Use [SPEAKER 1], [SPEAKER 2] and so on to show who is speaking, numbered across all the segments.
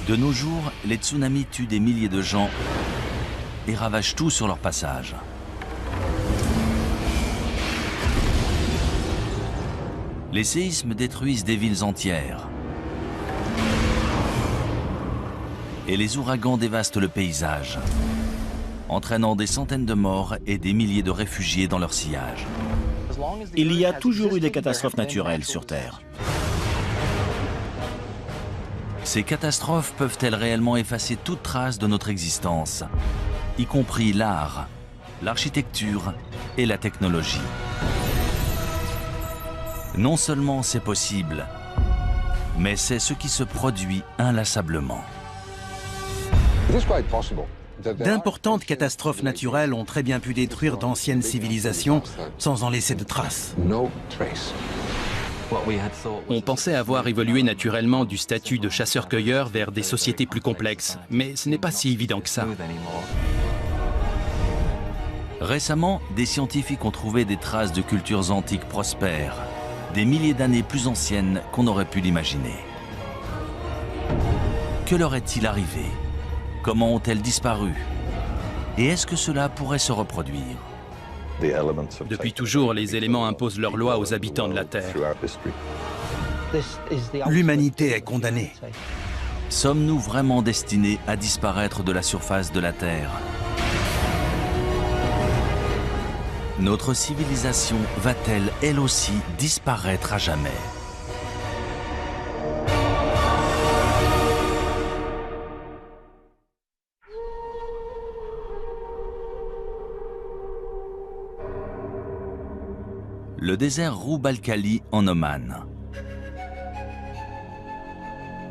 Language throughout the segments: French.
[SPEAKER 1] De nos jours, les tsunamis tuent des milliers de gens et ravagent tout sur leur passage. Les séismes détruisent des villes entières. Et les ouragans dévastent le paysage, entraînant des centaines de morts et des milliers de réfugiés dans leur sillage.
[SPEAKER 2] Il y a toujours eu des catastrophes naturelles sur Terre.
[SPEAKER 1] Ces catastrophes peuvent-elles réellement effacer toute trace de notre existence, y compris l'art, l'architecture et la technologie? Non seulement c'est possible, mais c'est ce qui se produit inlassablement.
[SPEAKER 3] D'importantes catastrophes naturelles ont très bien pu détruire d'anciennes civilisations sans en laisser de traces.
[SPEAKER 4] On pensait avoir évolué naturellement du statut de chasseur-cueilleur vers des sociétés plus complexes, mais ce n'est pas si évident que ça.
[SPEAKER 1] Récemment, des scientifiques ont trouvé des traces de cultures antiques prospères, des milliers d'années plus anciennes qu'on aurait pu l'imaginer. Que leur est-il arrivé? Comment ont-elles disparu? Et est-ce que cela pourrait se reproduire?
[SPEAKER 4] Depuis toujours, les éléments imposent leurs lois aux habitants de la Terre.
[SPEAKER 3] L'humanité est condamnée.
[SPEAKER 1] Sommes-nous vraiment destinés à disparaître de la surface de la Terre? Notre civilisation va-t-elle, elle aussi, disparaître à jamais? Le désert Roub al-Khali en Oman.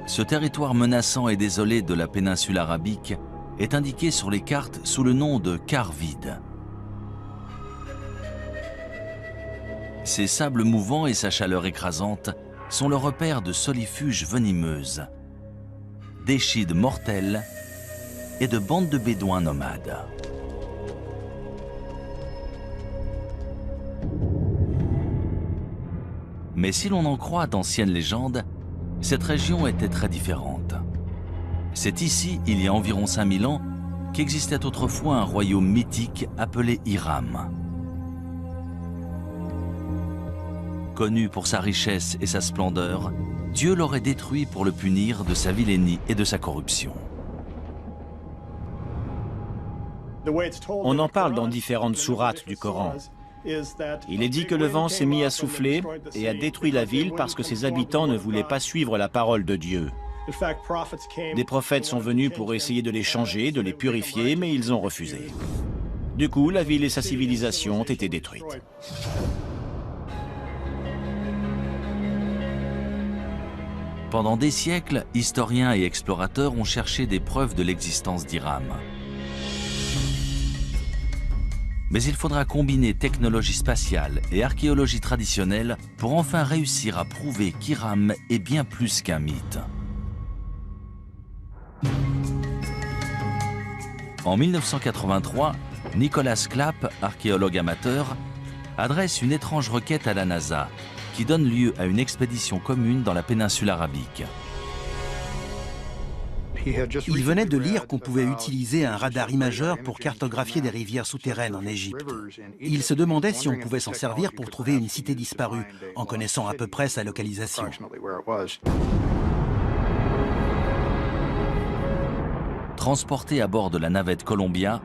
[SPEAKER 1] Ce territoire menaçant et désolé de la péninsule arabique est indiqué sur les cartes sous le nom de quart vide. Ses sables mouvants et sa chaleur écrasante sont le repère de solifuges venimeuses, d'échides mortels et de bandes de bédouins nomades. Mais si l'on en croit d'anciennes légendes, cette région était très différente. C'est ici, il y a environ 5000 ans, qu'existait autrefois un royaume mythique appelé Hiram. Connu pour sa richesse et sa splendeur, Dieu l'aurait détruit pour le punir de sa vilainie et de sa corruption.
[SPEAKER 2] On en parle dans différentes sourates du Coran. Il est dit que le vent s'est mis à souffler et a détruit la ville parce que ses habitants ne voulaient pas suivre la parole de Dieu. Des prophètes sont venus pour essayer de les changer, de les purifier, mais ils ont refusé. Du coup, la ville et sa civilisation ont été détruites.
[SPEAKER 1] Pendant des siècles, historiens et explorateurs ont cherché des preuves de l'existence d'Hiram. Mais il faudra combiner technologie spatiale et archéologie traditionnelle pour enfin réussir à prouver qu'Hiram est bien plus qu'un mythe. En 1983, Nicholas Clapp, archéologue amateur, adresse une étrange requête à la NASA qui donne lieu à une expédition commune dans la péninsule arabique.
[SPEAKER 3] Il venait de lire qu'on pouvait utiliser un radar imageur pour cartographier des rivières souterraines en Égypte. Il se demandait si on pouvait s'en servir pour trouver une cité disparue, en connaissant à peu près sa localisation.
[SPEAKER 1] Transportée à bord de la navette Columbia,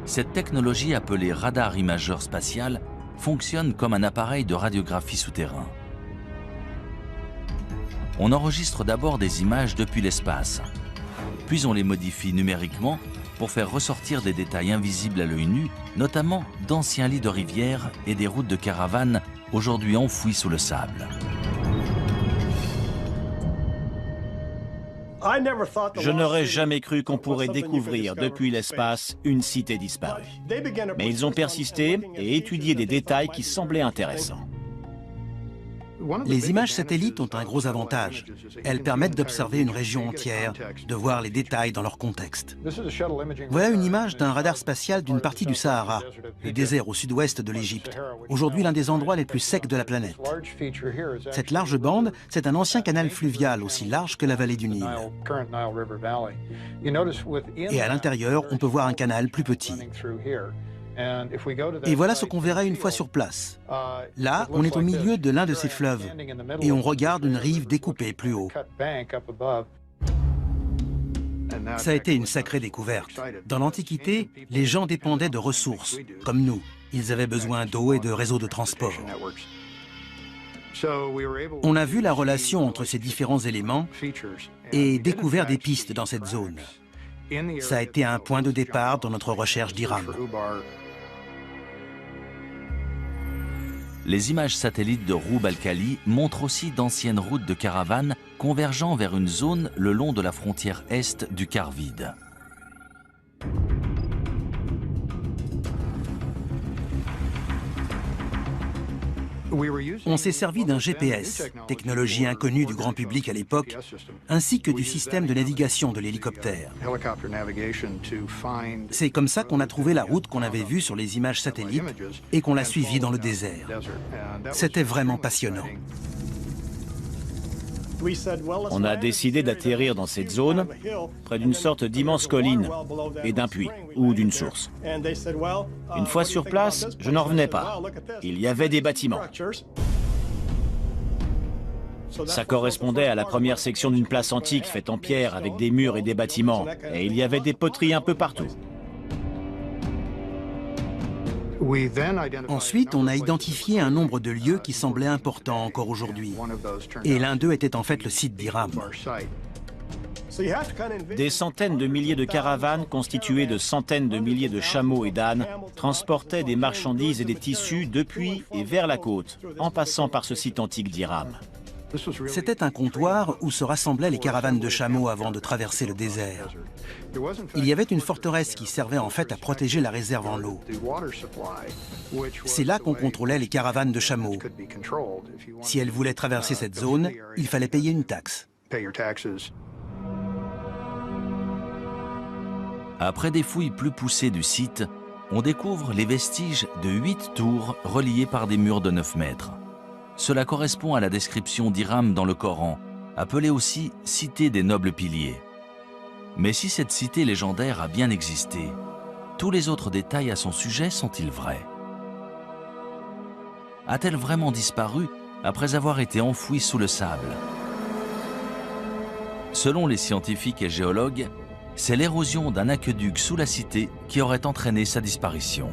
[SPEAKER 1] cette technologie appelée radar imageur spatial fonctionne comme un appareil de radiographie souterrain. On enregistre d'abord des images depuis l'espace, puis on les modifie numériquement pour faire ressortir des détails invisibles à l'œil nu, notamment d'anciens lits de rivières et des routes de caravanes aujourd'hui enfouies sous le sable.
[SPEAKER 2] Je n'aurais jamais cru qu'on pourrait découvrir depuis l'espace une cité disparue. Mais ils ont persisté et étudié des détails qui semblaient intéressants.
[SPEAKER 3] Les images satellites ont un gros avantage. Elles permettent d'observer une région entière, de voir les détails dans leur contexte. Voilà une image d'un radar spatial d'une partie du Sahara, le désert au sud-ouest de l'Égypte, aujourd'hui l'un des endroits les plus secs de la planète. Cette large bande, c'est un ancien canal fluvial aussi large que la vallée du Nil. Et à l'intérieur, on peut voir un canal plus petit. Et voilà ce qu'on verrait une fois sur place. Là, on est au milieu de l'un de ces fleuves et on regarde une rive découpée plus haut. Ça a été une sacrée découverte. Dans l'Antiquité, les gens dépendaient de ressources, comme nous. Ils avaient besoin d'eau et de réseaux de transport. On a vu la relation entre ces différents éléments et découvert des pistes dans cette zone. Ça a été un point de départ dans notre recherche d'Iram.
[SPEAKER 1] Les images satellites de Roub al-Khali montrent aussi d'anciennes routes de caravanes convergeant vers une zone le long de la frontière est du quart vide.
[SPEAKER 3] On s'est servi d'un GPS, technologie inconnue du grand public à l'époque, ainsi que du système de navigation de l'hélicoptère. C'est comme ça qu'on a trouvé la route qu'on avait vue sur les images satellites et qu'on l'a suivie dans le désert. C'était vraiment passionnant.
[SPEAKER 2] On a décidé d'atterrir dans cette zone, près d'une sorte d'immense colline et d'un puits ou d'une source. Une fois sur place, je n'en revenais pas. Il y avait des bâtiments. Ça correspondait à la première section d'une place antique faite en pierre avec des murs et des bâtiments. Et il y avait des poteries un peu partout.
[SPEAKER 3] Ensuite, on a identifié un nombre de lieux qui semblaient importants encore aujourd'hui. Et l'un d'eux était en fait le site d'Iram.
[SPEAKER 2] Des centaines de milliers de caravanes constituées de centaines de milliers de chameaux et d'ânes transportaient des marchandises et des tissus depuis et vers la côte, en passant par ce site antique d'Iram.
[SPEAKER 3] C'était un comptoir où se rassemblaient les caravanes de chameaux avant de traverser le désert. Il y avait une forteresse qui servait en fait à protéger la réserve en eau. C'est là qu'on contrôlait les caravanes de chameaux. Si elles voulaient traverser cette zone, il fallait payer une taxe.
[SPEAKER 1] Après des fouilles plus poussées du site, on découvre les vestiges de 8 tours reliées par des murs de 9 mètres. Cela correspond à la description d'Iram dans le Coran, appelée aussi « cité des nobles piliers ». Mais si cette cité légendaire a bien existé, tous les autres détails à son sujet sont-ils vrais? A-t-elle vraiment disparu après avoir été enfouie sous le sable? Selon les scientifiques et géologues, c'est l'érosion d'un aqueduc sous la cité qui aurait entraîné sa disparition.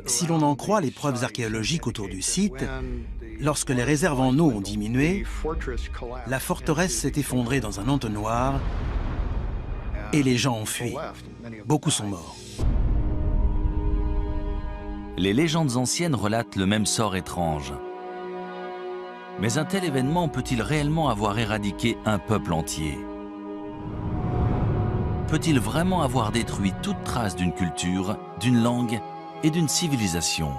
[SPEAKER 3] Si l'on en croit les preuves archéologiques autour du site, lorsque les réserves en eau ont diminué, la forteresse s'est effondrée dans un entonnoir et les gens ont fui. Beaucoup sont morts.
[SPEAKER 1] Les légendes anciennes relatent le même sort étrange. Mais un tel événement peut-il réellement avoir éradiqué un peuple entier? Peut-il vraiment avoir détruit toute trace d'une culture, d'une langue et d'une civilisation?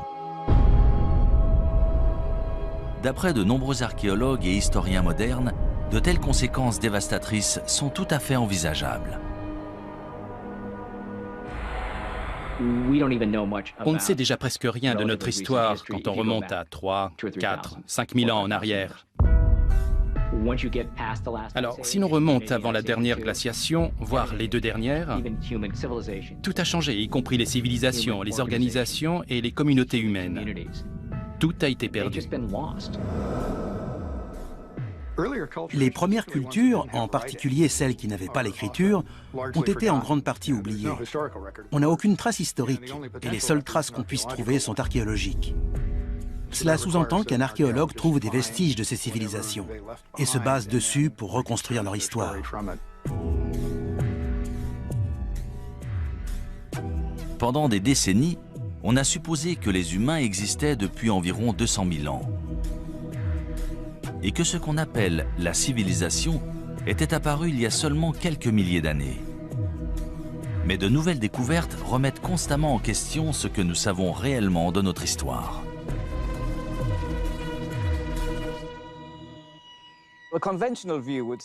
[SPEAKER 1] D'après de nombreux archéologues et historiens modernes, de telles conséquences dévastatrices sont tout à fait envisageables.
[SPEAKER 4] On ne sait déjà presque rien de notre histoire quand on remonte à 3, 4, 5 000 ans en arrière. Alors, si l'on remonte avant la dernière glaciation, voire les 2 dernières, tout a changé, y compris les civilisations, les organisations et les communautés humaines. Tout a été perdu.
[SPEAKER 3] Les premières cultures, en particulier celles qui n'avaient pas l'écriture, ont été en grande partie oubliées. On n'a aucune trace historique et les seules traces qu'on puisse trouver sont archéologiques. Cela sous-entend qu'un archéologue trouve des vestiges de ces civilisations et se base dessus pour reconstruire leur histoire.
[SPEAKER 1] Pendant des décennies, on a supposé que les humains existaient depuis environ 200 000 ans et que ce qu'on appelle la civilisation était apparu il y a seulement quelques milliers d'années. Mais de nouvelles découvertes remettent constamment en question ce que nous savons réellement de notre histoire.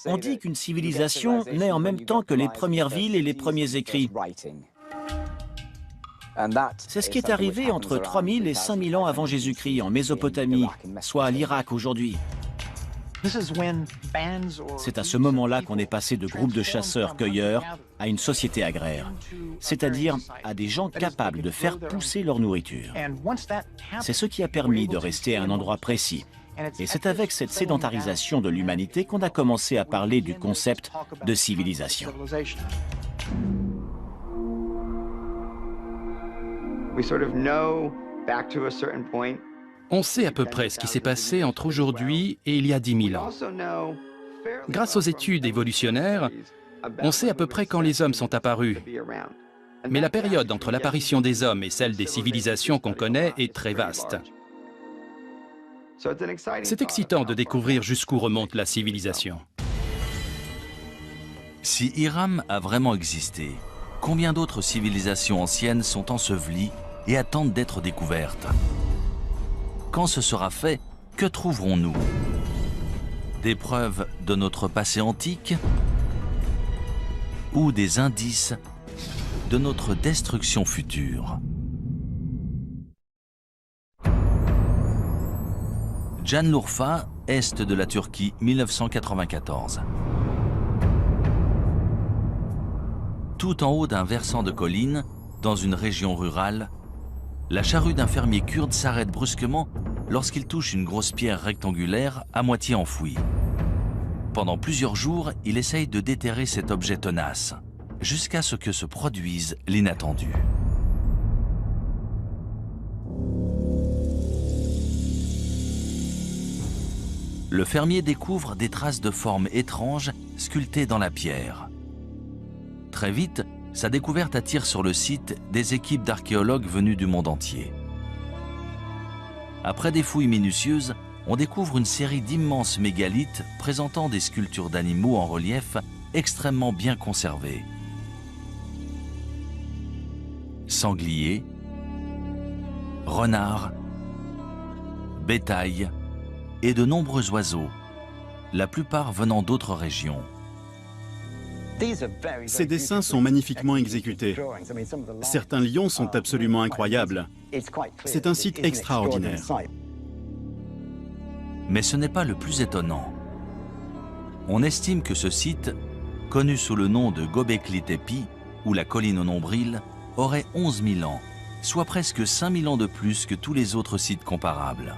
[SPEAKER 2] On dit qu'une civilisation naît en même temps que les premières villes et les premiers écrits. C'est ce qui est arrivé entre 3000 et 5000 ans avant Jésus-Christ en Mésopotamie, soit à l'Irak aujourd'hui. C'est à ce moment-là qu'on est passé de groupes de chasseurs-cueilleurs à une société agraire, c'est-à-dire à des gens capables de faire pousser leur nourriture. C'est ce qui a permis de rester à un endroit précis. Et c'est avec cette sédentarisation de l'humanité qu'on a commencé à parler du concept de civilisation.
[SPEAKER 4] On sait à peu près ce qui s'est passé entre aujourd'hui et il y a 10 000 ans. Grâce aux études évolutionnaires, on sait à peu près quand les hommes sont apparus. Mais la période entre l'apparition des hommes et celle des civilisations qu'on connaît est très vaste. C'est excitant de découvrir jusqu'où remonte la civilisation.
[SPEAKER 1] Si Hiram a vraiment existé, combien d'autres civilisations anciennes sont ensevelies et attendent d'être découvertes? Quand ce sera fait, que trouverons-nous? Des preuves de notre passé antique ou des indices de notre destruction future? Şanlıurfa, est de la Turquie, 1994. Tout en haut d'un versant de colline, dans une région rurale, la charrue d'un fermier kurde s'arrête brusquement lorsqu'il touche une grosse pierre rectangulaire à moitié enfouie. Pendant plusieurs jours, il essaye de déterrer cet objet tenace, jusqu'à ce que se produise l'inattendu. Le fermier découvre des traces de formes étranges sculptées dans la pierre. Très vite, sa découverte attire sur le site des équipes d'archéologues venus du monde entier. Après des fouilles minutieuses, on découvre une série d'immenses mégalithes présentant des sculptures d'animaux en relief extrêmement bien conservées. Sangliers, renards, bétail et de nombreux oiseaux, la plupart venant d'autres régions.
[SPEAKER 5] Ces dessins sont magnifiquement exécutés. Certains lions sont absolument incroyables. C'est un site extraordinaire.
[SPEAKER 1] Mais ce n'est pas le plus étonnant. On estime que ce site, connu sous le nom de Göbekli Tepe, ou la colline au nombril, aurait 11 000 ans, soit presque 5 000 ans de plus que tous les autres sites comparables.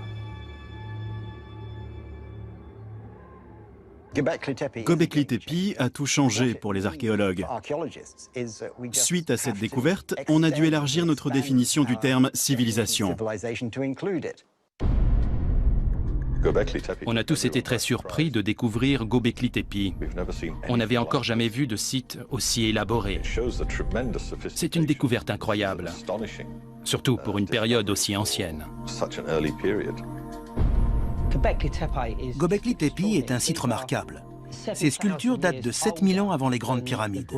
[SPEAKER 5] Göbekli Tepe a tout changé pour les archéologues. Suite à cette découverte, on a dû élargir notre définition du terme civilisation.
[SPEAKER 4] On a tous été très surpris de découvrir Göbekli Tepe. On n'avait encore jamais vu de site aussi élaboré. C'est une découverte incroyable, surtout pour une période aussi ancienne.
[SPEAKER 3] Göbekli Tepe est un site remarquable. Ces sculptures datent de 7000 ans avant les grandes pyramides.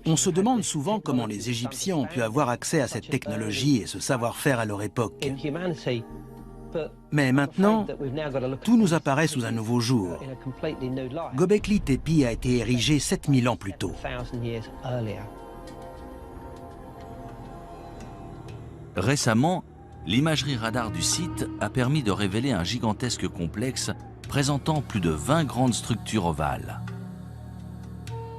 [SPEAKER 3] On se demande souvent comment les Égyptiens ont pu avoir accès à cette technologie et ce savoir-faire à leur époque. Mais maintenant, tout nous apparaît sous un nouveau jour. Göbekli Tepe a été érigé 7000 ans plus tôt.
[SPEAKER 1] Récemment, l'imagerie radar du site a permis de révéler un gigantesque complexe présentant plus de 20 grandes structures ovales.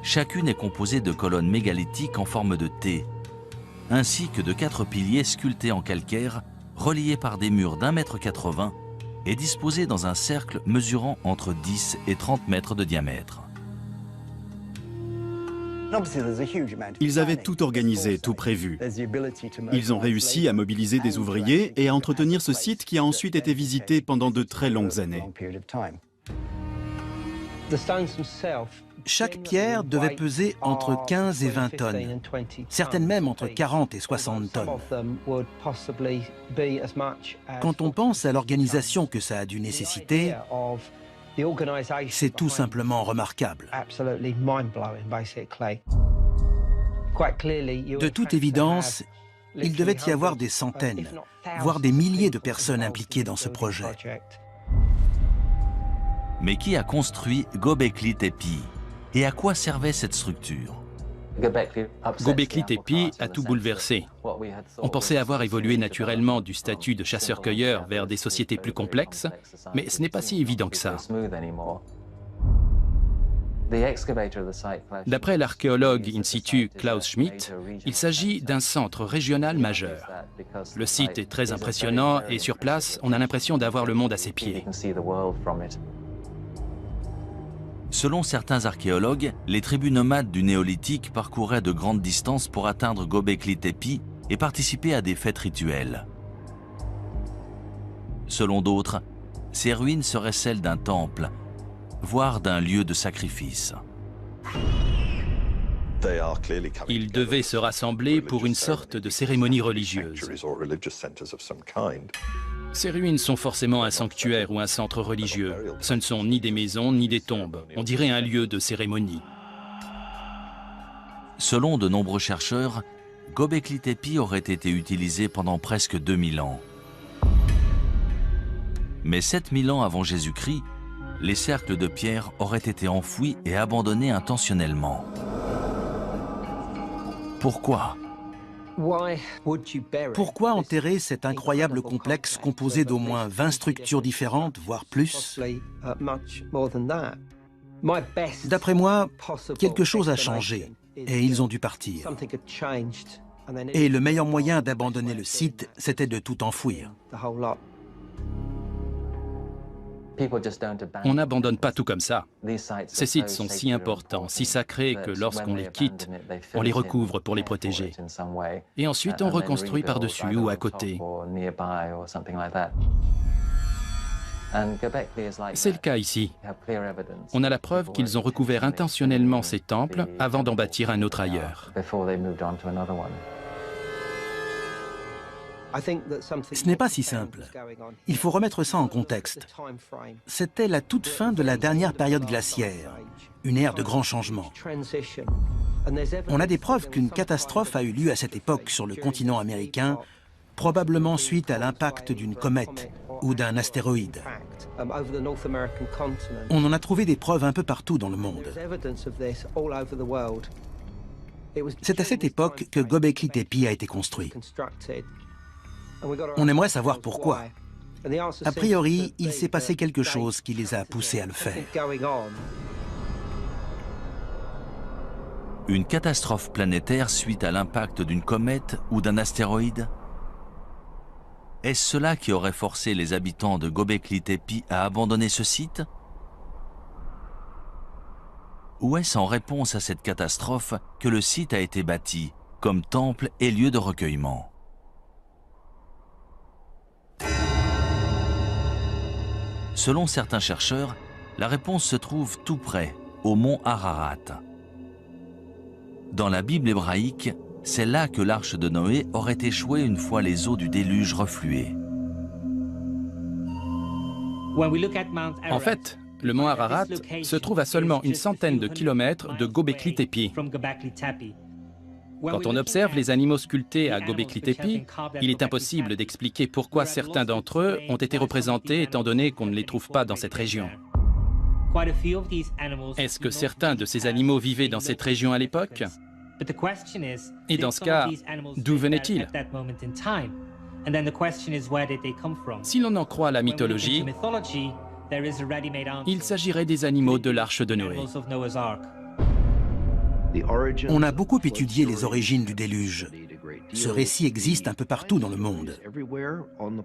[SPEAKER 1] Chacune est composée de colonnes mégalithiques en forme de T, ainsi que de 4 piliers sculptés en calcaire, reliés par des murs d'1,80 m et disposés dans un cercle mesurant entre 10 et 30 mètres de diamètre.
[SPEAKER 5] Ils avaient tout organisé, tout prévu. Ils ont réussi à mobiliser des ouvriers et à entretenir ce site qui a ensuite été visité pendant de très longues années.
[SPEAKER 3] Chaque pierre devait peser entre 15 et 20 tonnes, certaines même entre 40 et 60 tonnes. Quand on pense à l'organisation que ça a dû nécessiter, C'est tout simplement remarquable. De toute évidence, il devait y avoir des centaines, voire des milliers de personnes impliquées dans ce projet.
[SPEAKER 1] Mais qui a construit Göbekli Tepe? Et à quoi servait cette structure?
[SPEAKER 4] Göbekli Tepe a tout bouleversé. On pensait avoir évolué naturellement du statut de chasseur-cueilleur vers des sociétés plus complexes, mais ce n'est pas si évident que ça. D'après l'archéologue in situ Klaus Schmidt, il s'agit d'un centre régional majeur. Le site est très impressionnant et sur place, on a l'impression d'avoir le monde à ses pieds.
[SPEAKER 1] Selon certains archéologues, les tribus nomades du néolithique parcouraient de grandes distances pour atteindre Göbekli Tepe et participer à des fêtes rituelles. Selon d'autres, ces ruines seraient celles d'un temple, voire d'un lieu de sacrifice.
[SPEAKER 4] Ils devaient se rassembler pour une sorte de cérémonie religieuse. Ces ruines sont forcément un sanctuaire ou un centre religieux. Ce ne sont ni des maisons ni des tombes. On dirait un lieu de cérémonie.
[SPEAKER 1] Selon de nombreux chercheurs, Göbekli Tepe aurait été utilisé pendant presque 2000 ans. Mais 7000 ans avant Jésus-Christ, les cercles de pierre auraient été enfouis et abandonnés intentionnellement. Pourquoi ?
[SPEAKER 3] Pourquoi enterrer cet incroyable complexe composé d'au moins 20 structures différentes, voire plus? D'après moi, quelque chose a changé et ils ont dû partir. Et le meilleur moyen d'abandonner le site, c'était de tout enfouir.
[SPEAKER 4] On n'abandonne pas tout comme ça. Ces sites sont si importants, si sacrés que lorsqu'on les quitte, on les recouvre pour les protéger. Et ensuite, on reconstruit par-dessus ou à côté. C'est le cas ici. On a la preuve qu'ils ont recouvert intentionnellement ces temples avant d'en bâtir un autre ailleurs.
[SPEAKER 3] Ce n'est pas si simple. Il faut remettre ça en contexte. C'était la toute fin de la dernière période glaciaire, une ère de grands changements. On a des preuves qu'une catastrophe a eu lieu à cette époque sur le continent américain, probablement suite à l'impact d'une comète ou d'un astéroïde. On en a trouvé des preuves un peu partout dans le monde. C'est à cette époque que Göbekli Tepe a été construit. On aimerait savoir pourquoi. A priori, il s'est passé quelque chose qui les a poussés à le faire.
[SPEAKER 1] Une catastrophe planétaire suite à l'impact d'une comète ou d'un astéroïde? Est-ce cela qui aurait forcé les habitants de Göbekli Tepe à abandonner ce site? Ou est-ce en réponse à cette catastrophe que le site a été bâti comme temple et lieu de recueillement? Selon certains chercheurs, la réponse se trouve tout près, au mont Ararat. Dans la Bible hébraïque, c'est là que l'arche de Noé aurait échoué une fois les eaux du déluge refluées.
[SPEAKER 4] En fait, le mont Ararat se trouve à seulement une centaine de kilomètres de Göbekli Tepe. Quand on observe les animaux sculptés à Göbekli Tepe, il est impossible d'expliquer pourquoi certains d'entre eux ont été représentés étant donné qu'on ne les trouve pas dans cette région. Est-ce que certains de ces animaux vivaient dans cette région à l'époque? Et dans ce cas, d'où venaient-ils? Si l'on en croit la mythologie, il s'agirait des animaux de l'arche de Noé.
[SPEAKER 3] On a beaucoup étudié les origines du déluge. Ce récit existe un peu partout dans le monde.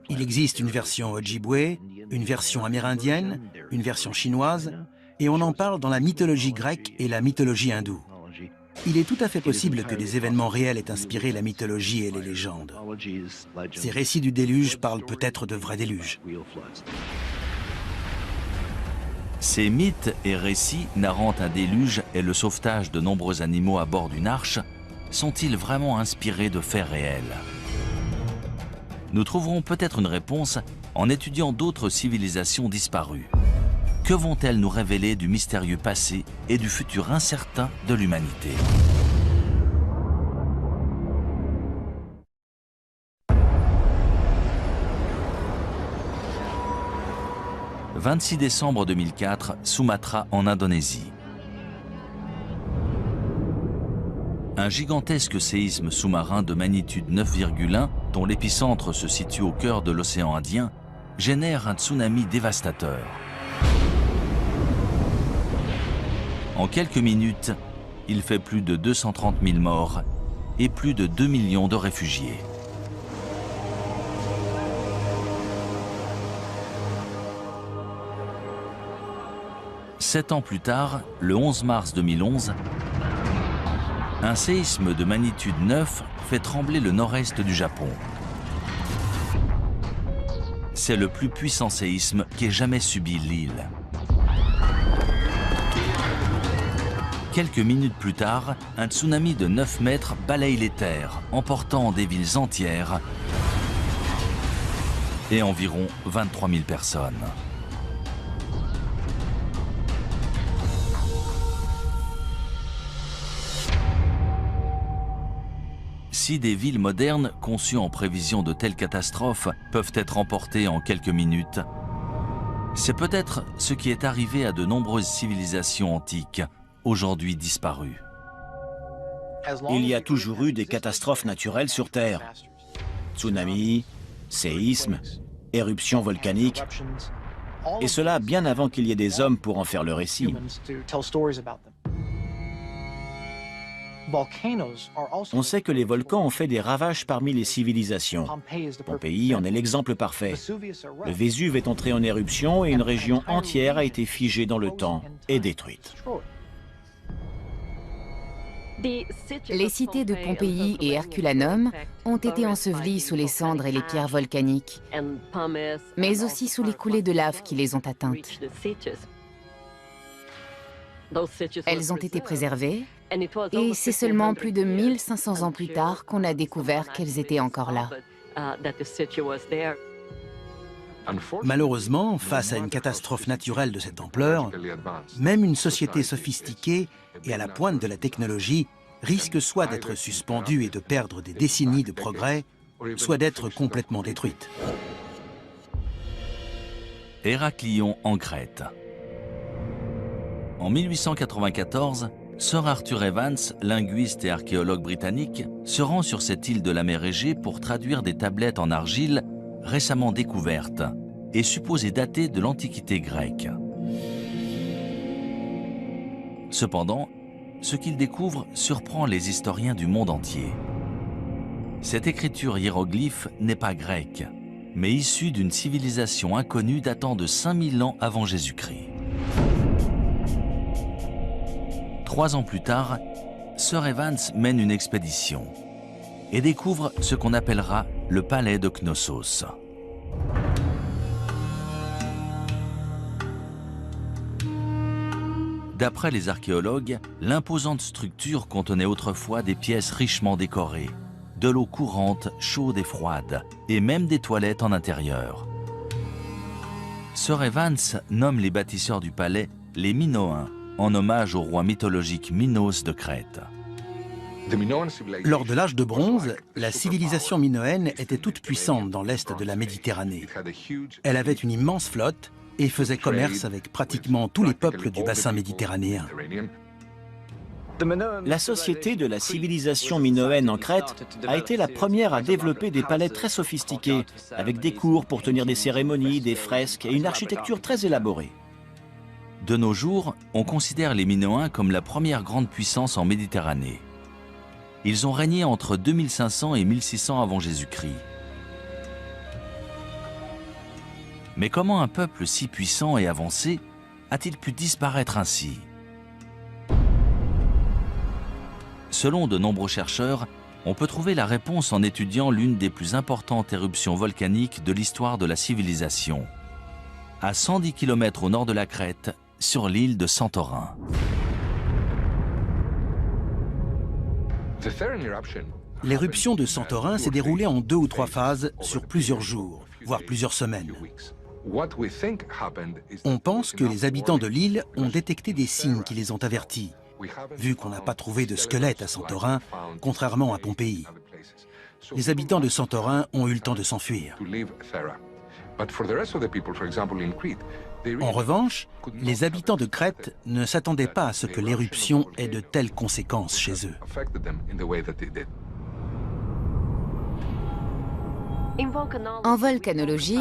[SPEAKER 3] Il existe une version Ojibwe, une version amérindienne, une version chinoise, et on en parle dans la mythologie grecque et la mythologie hindoue. Il est tout à fait possible que des événements réels aient inspiré la mythologie et les légendes. Ces récits du déluge parlent peut-être de vrais déluges.
[SPEAKER 1] Ces mythes et récits narrant un déluge et le sauvetage de nombreux animaux à bord d'une arche sont-ils vraiment inspirés de faits réels? Nous trouverons peut-être une réponse en étudiant d'autres civilisations disparues. Que vont-elles nous révéler du mystérieux passé et du futur incertain de l'humanité ? « 26 décembre 2004, Sumatra en Indonésie. Un gigantesque séisme sous-marin de magnitude 9,1, dont l'épicentre se situe au cœur de l'océan Indien, génère un tsunami dévastateur. En quelques minutes, il fait plus de 230 000 morts et plus de 2 millions de réfugiés. Sept ans plus tard, le 11 mars 2011, un séisme de magnitude 9 fait trembler le nord-est du Japon. C'est le plus puissant séisme qu'ait jamais subi l'île. Quelques minutes plus tard, un tsunami de 9 mètres balaye les terres, emportant des villes entières et environ 23 000 personnes. Si des villes modernes conçues en prévision de telles catastrophes peuvent être emportées en quelques minutes, c'est peut-être ce qui est arrivé à de nombreuses civilisations antiques, aujourd'hui disparues.
[SPEAKER 2] Il y a toujours eu des catastrophes naturelles sur Terre. Tsunamis, séismes, éruptions volcaniques, et cela bien avant qu'il y ait des hommes pour en faire le récit. On sait que les volcans ont fait des ravages parmi les civilisations. Pompéi en est l'exemple parfait. Le Vésuve est entré en éruption et une région entière a été figée dans le temps et détruite.
[SPEAKER 6] Les cités de Pompéi et Herculanum ont été ensevelies sous les cendres et les pierres volcaniques, mais aussi sous les coulées de lave qui les ont atteintes. Elles ont été préservées, et c'est seulement plus de 1500 ans plus tard qu'on a découvert qu'elles étaient encore là.
[SPEAKER 3] Malheureusement, face à une catastrophe naturelle de cette ampleur, même une société sophistiquée et à la pointe de la technologie risque soit d'être suspendue et de perdre des décennies de progrès, soit d'être complètement détruite.
[SPEAKER 1] Héraclion en Crète. En 1894, Sir Arthur Evans, linguiste et archéologue britannique, se rend sur cette île de la mer Égée pour traduire des tablettes en argile récemment découvertes et supposées datées de l'Antiquité grecque. Cependant, ce qu'il découvre surprend les historiens du monde entier. Cette écriture hiéroglyphe n'est pas grecque, mais issue d'une civilisation inconnue datant de 5000 ans avant Jésus-Christ. 3 ans plus tard, Sir Evans mène une expédition et découvre ce qu'on appellera le palais de Knossos. D'après les archéologues, l'imposante structure contenait autrefois des pièces richement décorées, de l'eau courante, chaude et froide, et même des toilettes en intérieur. Sir Evans nomme les bâtisseurs du palais les Minoens, en hommage au roi mythologique Minos de Crète.
[SPEAKER 3] Lors de l'âge de bronze, la civilisation minoenne était toute puissante dans l'est de la Méditerranée. Elle avait une immense flotte et faisait commerce avec pratiquement tous les peuples du bassin méditerranéen.
[SPEAKER 2] La société de la civilisation minoenne en Crète a été la première à développer des palais très sophistiqués, avec des cours pour tenir des cérémonies, des fresques et une architecture très élaborée.
[SPEAKER 1] De nos jours, on considère les Minoens comme la première grande puissance en Méditerranée. Ils ont régné entre 2500 et 1600 avant Jésus-Christ. Mais comment un peuple si puissant et avancé a-t-il pu disparaître ainsi ? Selon de nombreux chercheurs, on peut trouver la réponse en étudiant l'une des plus importantes éruptions volcaniques de l'histoire de la civilisation, à 110 km au nord de la Crète, sur l'île de Santorin.
[SPEAKER 3] L'éruption de Santorin s'est déroulée en 2 ou 3 phases sur plusieurs jours, voire plusieurs semaines. On pense que les habitants de l'île ont détecté des signes qui les ont avertis, vu qu'on n'a pas trouvé de squelette à Santorin, contrairement à Pompéi. Les habitants de Santorin ont eu le temps de s'enfuir. En revanche, les habitants de Crète ne s'attendaient pas à ce que l'éruption ait de telles conséquences chez eux.
[SPEAKER 6] En volcanologie,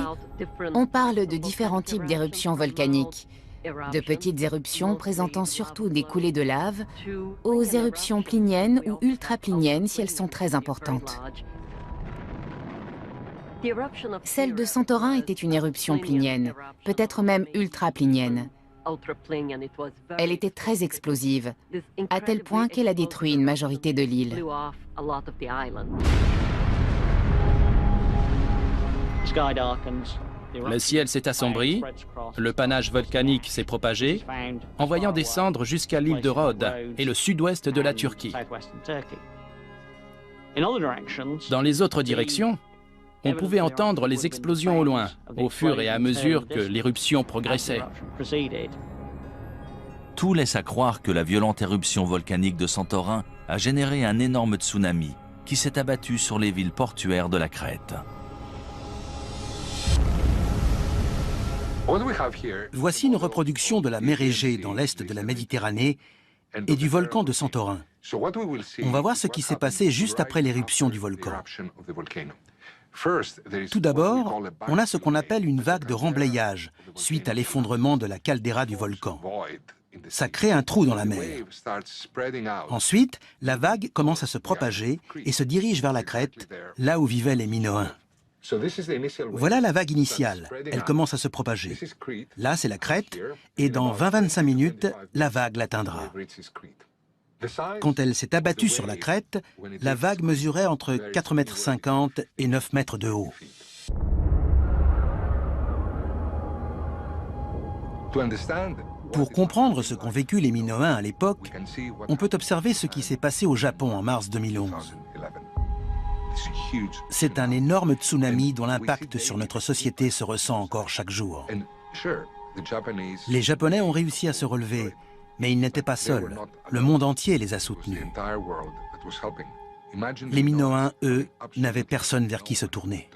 [SPEAKER 6] on parle de différents types d'éruptions volcaniques, de petites éruptions présentant surtout des coulées de lave, aux éruptions pliniennes ou ultrapliniennes si elles sont très importantes. Celle de Santorin était une éruption plinienne, peut-être même ultraplinienne. Elle était très explosive, à tel point qu'elle a détruit une majorité de l'île.
[SPEAKER 4] Le ciel s'est assombri, le panache volcanique s'est propagé, envoyant des cendres jusqu'à l'île de Rhodes et le sud-ouest de la Turquie. Dans les autres directions, on pouvait entendre les explosions au loin, au fur et à mesure que l'éruption progressait.
[SPEAKER 1] Tout laisse à croire que la violente éruption volcanique de Santorin a généré un énorme tsunami qui s'est abattu sur les villes portuaires de la Crète.
[SPEAKER 3] Voici une reproduction de la mer Égée dans l'est de la Méditerranée et du volcan de Santorin. On va voir ce qui s'est passé juste après l'éruption du volcan. Tout d'abord, on a ce qu'on appelle une vague de remblayage suite à l'effondrement de la caldeira du volcan. Ça crée un trou dans la mer. Ensuite, la vague commence à se propager et se dirige vers la Crète, là où vivaient les Minoens. Voilà la vague initiale, elle commence à se propager. Là, c'est la Crète, et dans 20-25 minutes, la vague l'atteindra. Quand elle s'est abattue sur la Crète, la vague mesurait entre 4,50 m et 9 mètres de haut. Pour comprendre ce qu'ont vécu les Minoens à l'époque, on peut observer ce qui s'est passé au Japon en mars 2011. C'est un énorme tsunami dont l'impact sur notre société se ressent encore chaque jour. Les Japonais ont réussi à se relever, mais ils n'étaient pas seuls. Le monde entier les a soutenus. Les Minoens, eux, n'avaient personne vers qui se tourner.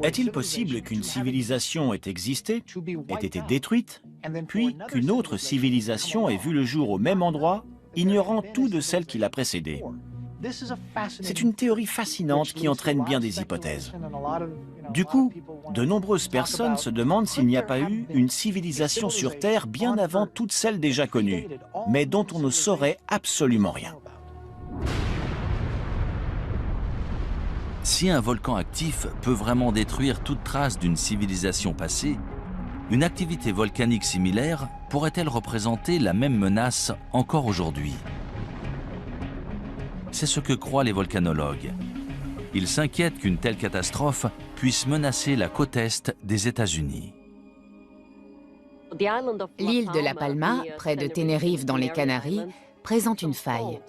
[SPEAKER 2] Est-il possible qu'une civilisation ait existé, ait été détruite, puis qu'une autre civilisation ait vu le jour au même endroit, ignorant tout de celle qui l'a précédée? C'est une théorie fascinante qui entraîne bien des hypothèses. Du coup, de nombreuses personnes se demandent s'il n'y a pas eu une civilisation sur Terre bien avant toutes celles déjà connues, mais dont on ne saurait absolument rien.
[SPEAKER 1] Si un volcan actif peut vraiment détruire toute trace d'une civilisation passée, une activité volcanique similaire pourrait-elle représenter la même menace encore aujourd'hui? C'est ce que croient les volcanologues. Ils s'inquiètent qu'une telle catastrophe puisse menacer la côte est des États-Unis.
[SPEAKER 6] L'île de La Palma, près de Tenerife dans les Canaries, présente une faille.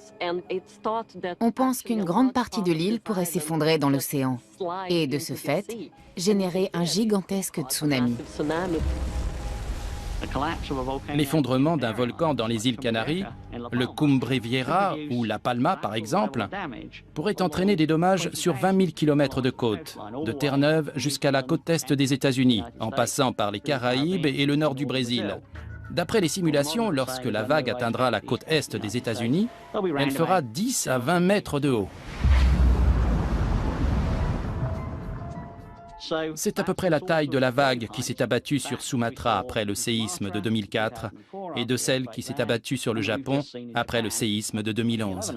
[SPEAKER 6] On pense qu'une grande partie de l'île pourrait s'effondrer dans l'océan et, de ce fait, générer un gigantesque tsunami.
[SPEAKER 4] L'effondrement d'un volcan dans les îles Canaries, le Cumbre Vieja ou La Palma par exemple, pourrait entraîner des dommages sur 20 000 km de côte, de Terre-Neuve jusqu'à la côte est des États-Unis, en passant par les Caraïbes et le nord du Brésil. D'après les simulations, lorsque la vague atteindra la côte est des États-Unis, elle fera 10 à 20 mètres de haut. C'est à peu près la taille de la vague qui s'est abattue sur Sumatra après le séisme de 2004 et de celle qui s'est abattue sur le Japon après le séisme de 2011.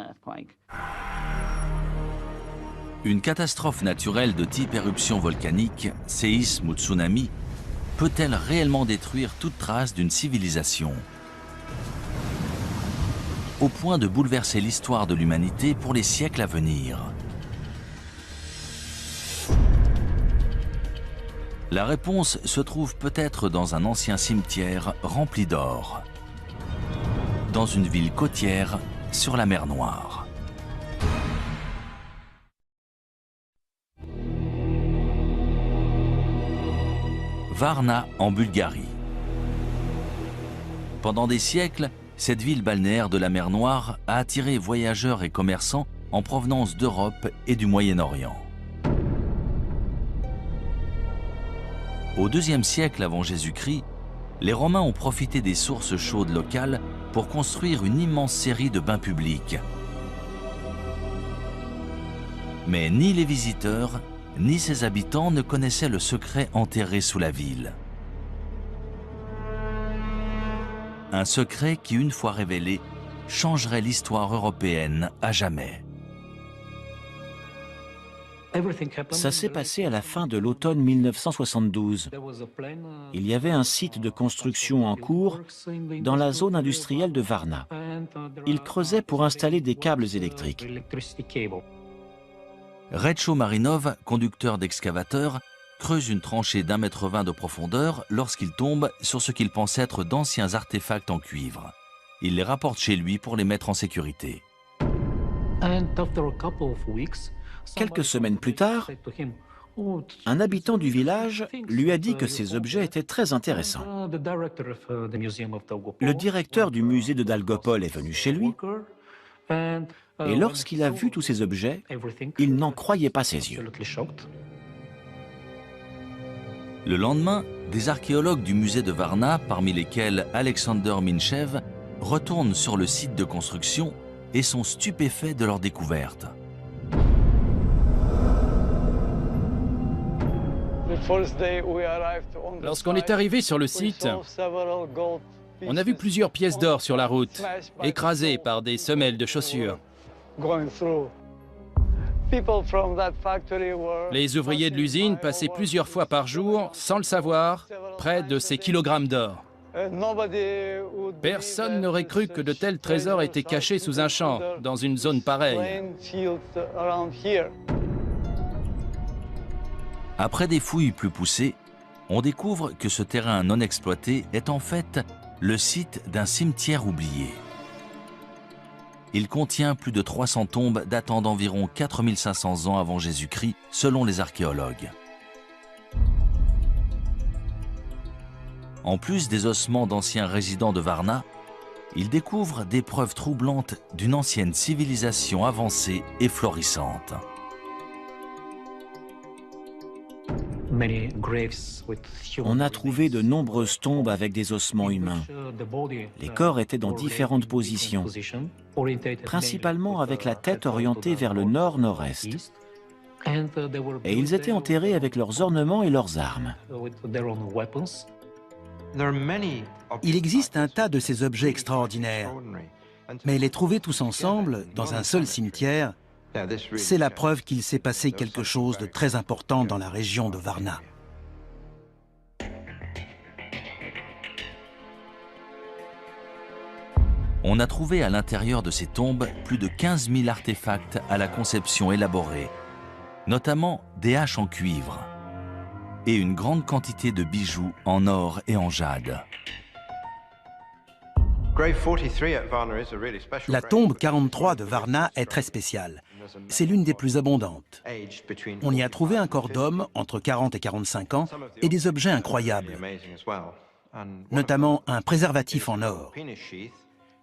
[SPEAKER 1] Une catastrophe naturelle de type éruption volcanique, séisme ou tsunami, peut-elle réellement détruire toute trace d'une civilisation? Au point de bouleverser l'histoire de l'humanité pour les siècles à venir. La réponse se trouve peut-être dans un ancien cimetière rempli d'or. dans une ville côtière sur la mer Noire. Varna en Bulgarie. Pendant des siècles, cette ville balnéaire de la mer Noire a attiré voyageurs et commerçants en provenance d'Europe et du Moyen-Orient. Au IIe siècle avant Jésus-Christ, les Romains ont profité des sources chaudes locales pour construire une immense série de bains publics. Mais ni les visiteurs, ni ses habitants ne connaissaient le secret enterré sous la ville. Un secret qui, une fois révélé, changerait l'histoire européenne à jamais.
[SPEAKER 2] Ça s'est passé à la fin de l'automne 1972. Il y avait un site de construction en cours dans la zone industrielle de Varna. Ils creusaient pour installer des câbles électriques.
[SPEAKER 1] Retcho Marinov, conducteur d'excavateur, creuse une tranchée d'1,20 m de profondeur lorsqu'il tombe sur ce qu'il pense être d'anciens artefacts en cuivre. Il les rapporte chez lui pour les mettre en sécurité.
[SPEAKER 2] Quelques semaines plus tard, un habitant du village lui a dit que ces objets étaient très intéressants. Le directeur du musée de Dalgopol est venu chez lui et lorsqu'il a vu tous ces objets, il n'en croyait pas ses yeux.
[SPEAKER 1] Le lendemain, des archéologues du musée de Varna, parmi lesquels Alexander Minchev, retournent sur le site de construction et sont stupéfaits de leur découverte.
[SPEAKER 4] Lorsqu'on est arrivé sur le site, on a vu plusieurs pièces d'or sur la route, écrasées par des semelles de chaussures. Les ouvriers de l'usine passaient plusieurs fois par jour, sans le savoir, près de ces kilogrammes d'or. Personne n'aurait cru que de tels trésors étaient cachés sous un champ, dans une zone pareille.
[SPEAKER 1] Après des fouilles plus poussées, on découvre que ce terrain non exploité est en fait le site d'un cimetière oublié. Il contient plus de 300 tombes datant d'environ 4500 ans avant Jésus-Christ, selon les archéologues. En plus des ossements d'anciens résidents de Varna, ils découvrent des preuves troublantes d'une ancienne civilisation avancée et florissante.
[SPEAKER 2] On a trouvé de nombreuses tombes avec des ossements humains. Les corps étaient dans différentes positions, principalement avec la tête orientée vers le nord-nord-est. Et ils étaient enterrés avec leurs ornements et leurs armes.
[SPEAKER 3] Il existe un tas de ces objets extraordinaires, mais les trouver tous ensemble, dans un seul cimetière, c'est la preuve qu'il s'est passé quelque chose de très important dans la région de Varna.
[SPEAKER 1] On a trouvé à l'intérieur de ces tombes plus de 15 000 artefacts à la conception élaborée, notamment des haches en cuivre et une grande quantité de bijoux en or et en jade.
[SPEAKER 3] La tombe 43 de Varna est très spéciale. C'est l'une des plus abondantes. On y a trouvé un corps d'homme entre 40 et 45 ans et des objets incroyables, notamment un préservatif en or.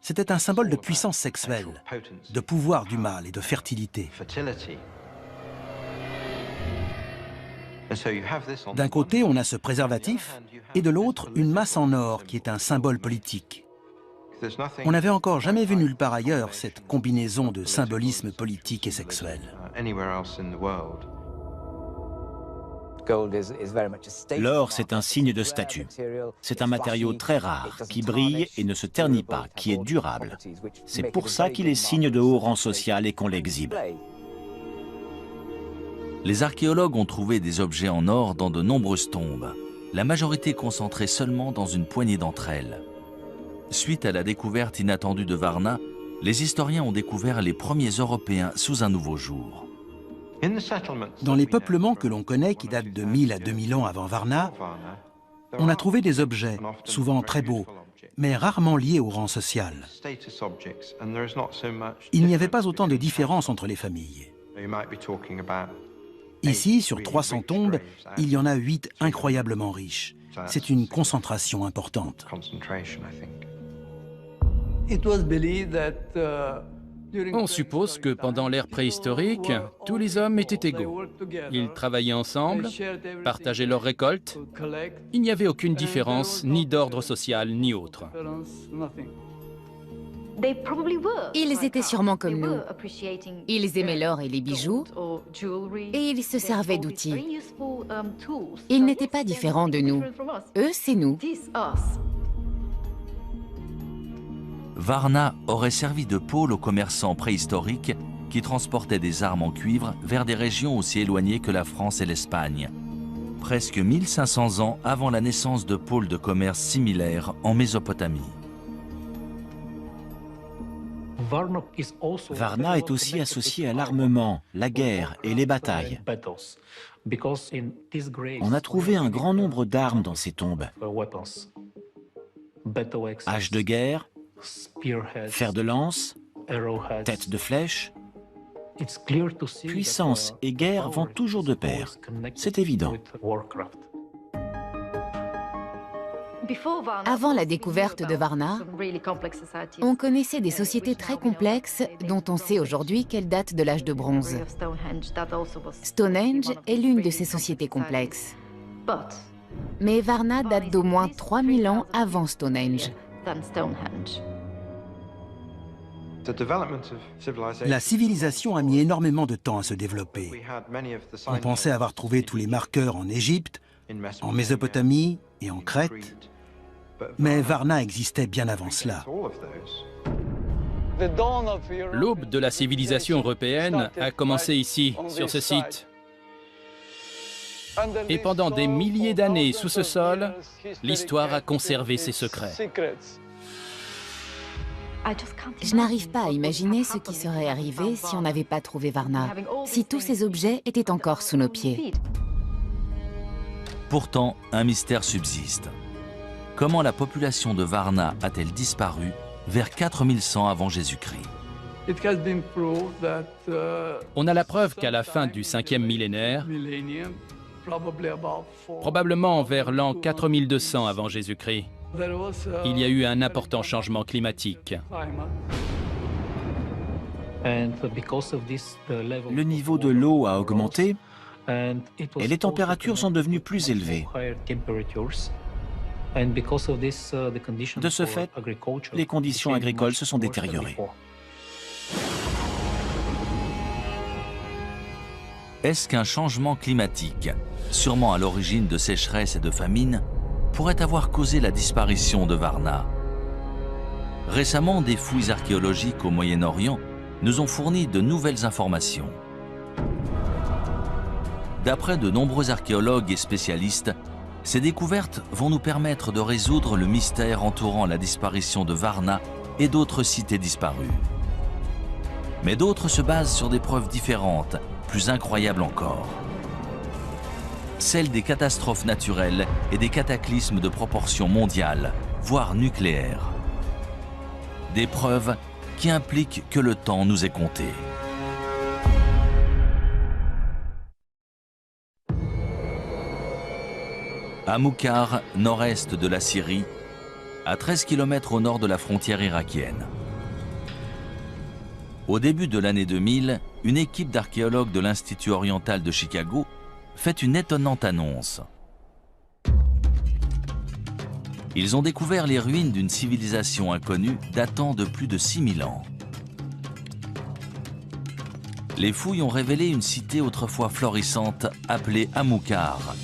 [SPEAKER 3] C'était un symbole de puissance sexuelle, de pouvoir du mâle et de fertilité. D'un côté, on a ce préservatif et de l'autre, une masse en or qui est un symbole politique. On n'avait encore jamais vu nulle part ailleurs cette combinaison de symbolisme politique et sexuel.
[SPEAKER 2] L'or, c'est un signe de statut. C'est un matériau très rare, qui brille et ne se ternit pas, qui est durable. C'est pour ça qu'il est signe de haut rang social et qu'on l'exhibe.
[SPEAKER 1] Les archéologues ont trouvé des objets en or dans de nombreuses tombes, la majorité concentrée seulement dans une poignée d'entre elles. Suite à la découverte inattendue de Varna, les historiens ont découvert les premiers Européens sous un nouveau jour.
[SPEAKER 3] Dans les peuplements que l'on connaît, qui datent de 1000 à 2000 ans avant Varna, on a trouvé des objets, souvent très beaux, mais rarement liés au rang social. Il n'y avait pas autant de différence entre les familles. Ici, sur 300 tombes, il y en a 8 incroyablement riches. C'est une concentration importante.
[SPEAKER 4] On suppose que pendant l'ère préhistorique, tous les hommes étaient égaux. Ils travaillaient ensemble, partageaient leurs récoltes. Il n'y avait aucune différence, ni d'ordre social, ni autre.
[SPEAKER 6] Ils étaient sûrement comme nous. Ils aimaient l'or et les bijoux, et ils se servaient d'outils. Ils n'étaient pas différents de nous. Eux, c'est nous.
[SPEAKER 1] Varna aurait servi de pôle aux commerçants préhistoriques qui transportaient des armes en cuivre vers des régions aussi éloignées que la France et l'Espagne. Presque 1500 ans avant la naissance de pôles de commerce similaires en Mésopotamie.
[SPEAKER 2] Varna est aussi associé à l'armement, la guerre et les batailles. On a trouvé un grand nombre d'armes dans ces tombes. Haches de guerre, fer de lance, tête de flèche. Puissance et guerre vont toujours de pair. C'est évident.
[SPEAKER 6] Avant la découverte de Varna, on connaissait des sociétés très complexes dont on sait aujourd'hui qu'elles datent de l'âge de bronze. Stonehenge est l'une de ces sociétés complexes. Mais Varna date d'au moins 3000 ans avant Stonehenge.
[SPEAKER 3] La civilisation a mis énormément de temps à se développer. On pensait avoir trouvé tous les marqueurs en Égypte, en Mésopotamie et en Crète, mais Varna existait bien avant cela.
[SPEAKER 4] L'aube de la civilisation européenne a commencé ici, sur ce site. Et pendant des milliers d'années sous ce sol, l'histoire a conservé ses secrets.
[SPEAKER 6] Je n'arrive pas à imaginer ce qui serait arrivé si on n'avait pas trouvé Varna, si tous ces objets étaient encore sous nos pieds.
[SPEAKER 1] Pourtant, un mystère subsiste. Comment la population de Varna a-t-elle disparu vers 4100 avant Jésus-Christ?
[SPEAKER 4] On a la preuve qu'à la fin du 5e millénaire, probablement vers l'an 4200 avant Jésus-Christ, il y a eu un important changement climatique.
[SPEAKER 2] Le niveau de l'eau a augmenté et les températures sont devenues plus élevées. De ce fait, les conditions agricoles se sont détériorées.
[SPEAKER 1] Est-ce qu'un changement climatique, sûrement à l'origine de sécheresses et de famines, pourrait avoir causé la disparition de Varna? Récemment, des fouilles archéologiques au Moyen-Orient nous ont fourni de nouvelles informations. D'après de nombreux archéologues et spécialistes, ces découvertes vont nous permettre de résoudre le mystère entourant la disparition de Varna et d'autres cités disparues. Mais d'autres se basent sur des preuves différentes, plus incroyables encore. Celles des catastrophes naturelles et des cataclysmes de proportions mondiales, voire nucléaires. Des preuves qui impliquent que le temps nous est compté. À Moukhar, nord-est de la Syrie, à 13 km au nord de la frontière irakienne. Au début de l'année 2000, une équipe d'archéologues de l'Institut oriental de Chicago fait une étonnante annonce. Ils ont découvert les ruines d'une civilisation inconnue datant de plus de 6000 ans. Les fouilles ont révélé une cité autrefois florissante appelée Amoukhar,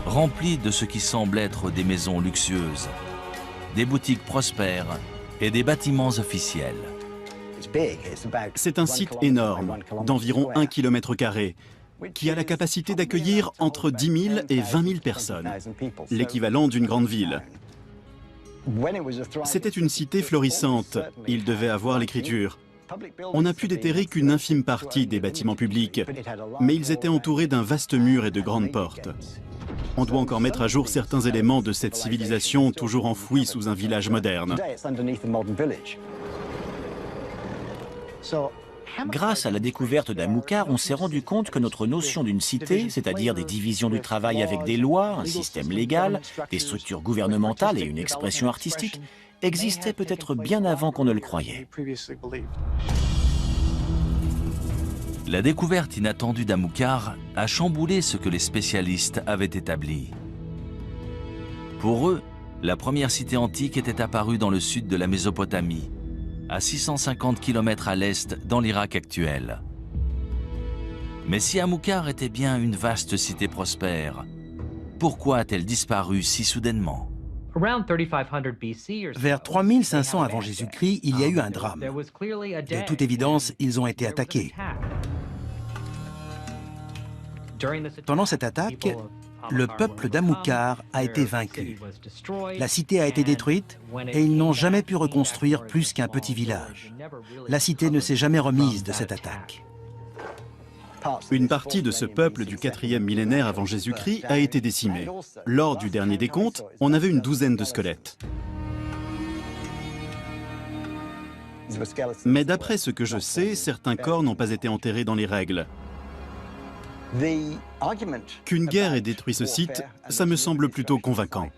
[SPEAKER 1] remplie de ce qui semble être des maisons luxueuses, des boutiques prospères et des bâtiments officiels.
[SPEAKER 5] C'est un site énorme, d'environ 1 km², qui a la capacité d'accueillir entre 10 000 et 20 000 personnes, l'équivalent d'une grande ville. C'était une cité florissante, il devait avoir l'écriture. On n'a pu déterrer qu'une infime partie des bâtiments publics, mais ils étaient entourés d'un vaste mur et de grandes portes. On doit encore mettre à jour certains éléments de cette civilisation toujours enfouie sous un village moderne.
[SPEAKER 2] Grâce à la découverte d'Amukar, on s'est rendu compte que notre notion d'une cité, c'est-à-dire des divisions du travail avec des lois, un système légal, des structures gouvernementales et une expression artistique, existait peut-être bien avant qu'on ne le croyait.
[SPEAKER 1] La découverte inattendue d'Amukar a chamboulé ce que les spécialistes avaient établi. Pour eux, la première cité antique était apparue dans le sud de la Mésopotamie, à 650 km à l'est dans l'Irak actuel. Mais si Amukar était bien une vaste cité prospère, pourquoi a-t-elle disparu si soudainement?
[SPEAKER 3] Vers 3500 avant Jésus-Christ, il y a eu un drame. De toute évidence, ils ont été attaqués. Pendant cette attaque, le peuple d'Amukar a été vaincu. La cité a été détruite et ils n'ont jamais pu reconstruire plus qu'un petit village. La cité ne s'est jamais remise de cette attaque.
[SPEAKER 5] Une partie de ce peuple du 4e millénaire avant Jésus-Christ a été décimée. Lors du dernier décompte, on avait une douzaine de squelettes. Mais d'après ce que je sais, certains corps n'ont pas été enterrés dans les règles. Qu'une guerre ait détruit ce site, ça me semble plutôt convaincant.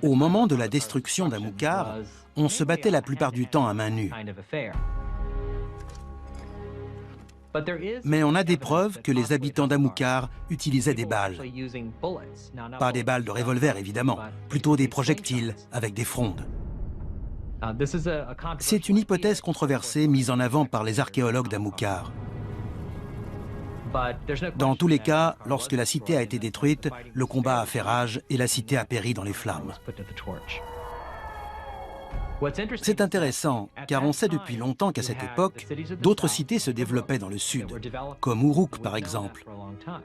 [SPEAKER 3] Au moment de la destruction d'Amukar, on se battait la plupart du temps à main nue. Mais on a des preuves que les habitants d'Amukar utilisaient des balles. Pas des balles de revolver, évidemment, plutôt des projectiles avec des frondes. C'est une hypothèse controversée mise en avant par les archéologues d'Amukar. Dans tous les cas, lorsque la cité a été détruite, le combat a fait rage et la cité a péri dans les flammes. C'est intéressant, car on sait depuis longtemps qu'à cette époque, d'autres cités se développaient dans le sud, comme Uruk par exemple.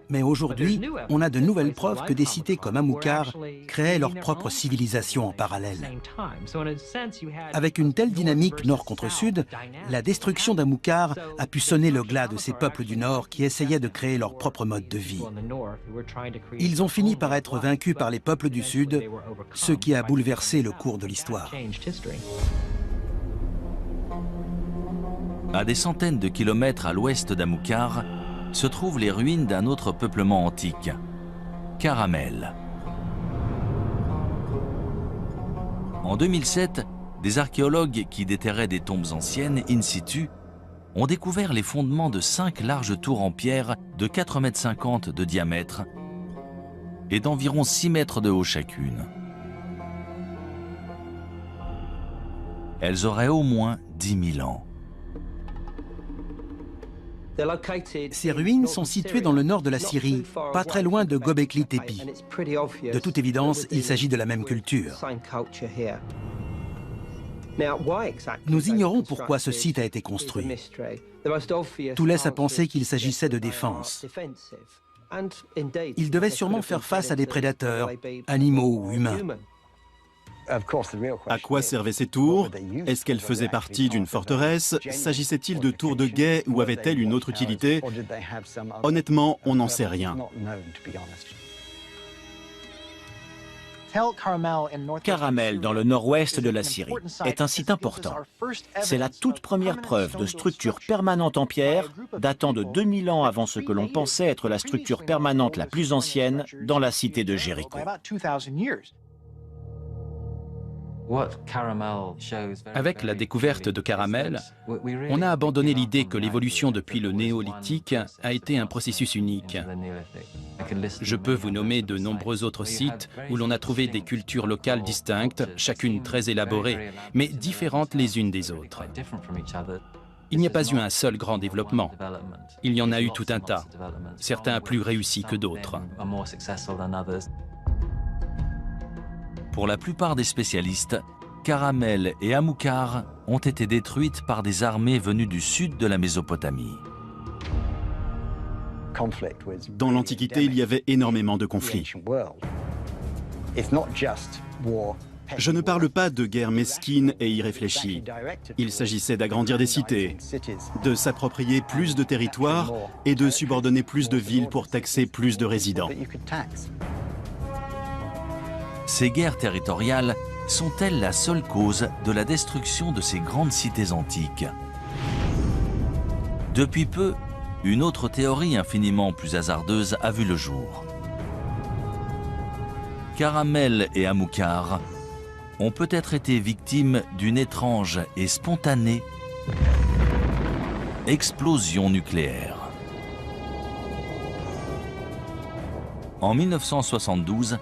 [SPEAKER 3] Mais aujourd'hui, on a de nouvelles preuves que des cités comme Amukar créaient leur propre civilisation en parallèle. Avec une telle dynamique nord contre sud, la destruction d'Amukar a pu sonner le glas de ces peuples du nord qui essayaient de créer leur propre mode de vie. Ils ont fini par être vaincus par les peuples du sud, ce qui a bouleversé le cours de l'histoire.
[SPEAKER 1] À des centaines de kilomètres à l'ouest d'Amukar se trouvent les ruines d'un autre peuplement antique, Caramel. En 2007, des archéologues qui déterraient des tombes anciennes in situ ont découvert les fondements de 5 larges tours en pierre de 4,50 m de diamètre et d'environ 6 mètres de haut chacune. Elles auraient au moins 10 000 ans.
[SPEAKER 3] Ces ruines sont situées dans le nord de la Syrie, pas très loin de Göbekli Tepe. De toute évidence, il s'agit de la même culture. Nous ignorons pourquoi ce site a été construit. Tout laisse à penser qu'il s'agissait de défense. Il devait sûrement faire face à des prédateurs, animaux ou humains.
[SPEAKER 5] À quoi servaient ces tours? Est-ce qu'elles faisaient partie d'une forteresse? S'agissait-il de tours de guet ou avaient-elles une autre utilité? Honnêtement, on n'en sait rien.
[SPEAKER 2] Caramel, dans le nord-ouest de la Syrie, est un site important. C'est la toute première preuve de structure permanente en pierre, datant de 2000 ans avant ce que l'on pensait être la structure permanente la plus ancienne dans la cité de Jéricho.
[SPEAKER 4] Avec la découverte de Caramel, on a abandonné l'idée que l'évolution depuis le néolithique a été un processus unique. Je peux vous nommer de nombreux autres sites où l'on a trouvé des cultures locales distinctes, chacune très élaborée, mais différentes les unes des autres. Il n'y a pas eu un seul grand développement. Il y en a eu tout un tas, certains plus réussis que d'autres.
[SPEAKER 1] Pour la plupart des spécialistes, Caramel et Amukar ont été détruites par des armées venues du sud de la Mésopotamie.
[SPEAKER 5] Dans l'Antiquité, il y avait énormément de conflits. Je ne parle pas de guerre mesquine et irréfléchie. Il s'agissait d'agrandir des cités, de s'approprier plus de territoires et de subordonner plus de villes pour taxer plus de résidents.
[SPEAKER 1] Ces guerres territoriales sont-elles la seule cause de la destruction de ces grandes cités antiques? Depuis peu, une autre théorie infiniment plus hasardeuse a vu le jour. Caramel et Amilcar ont peut-être été victimes d'une étrange et spontanée explosion nucléaire. En 1972,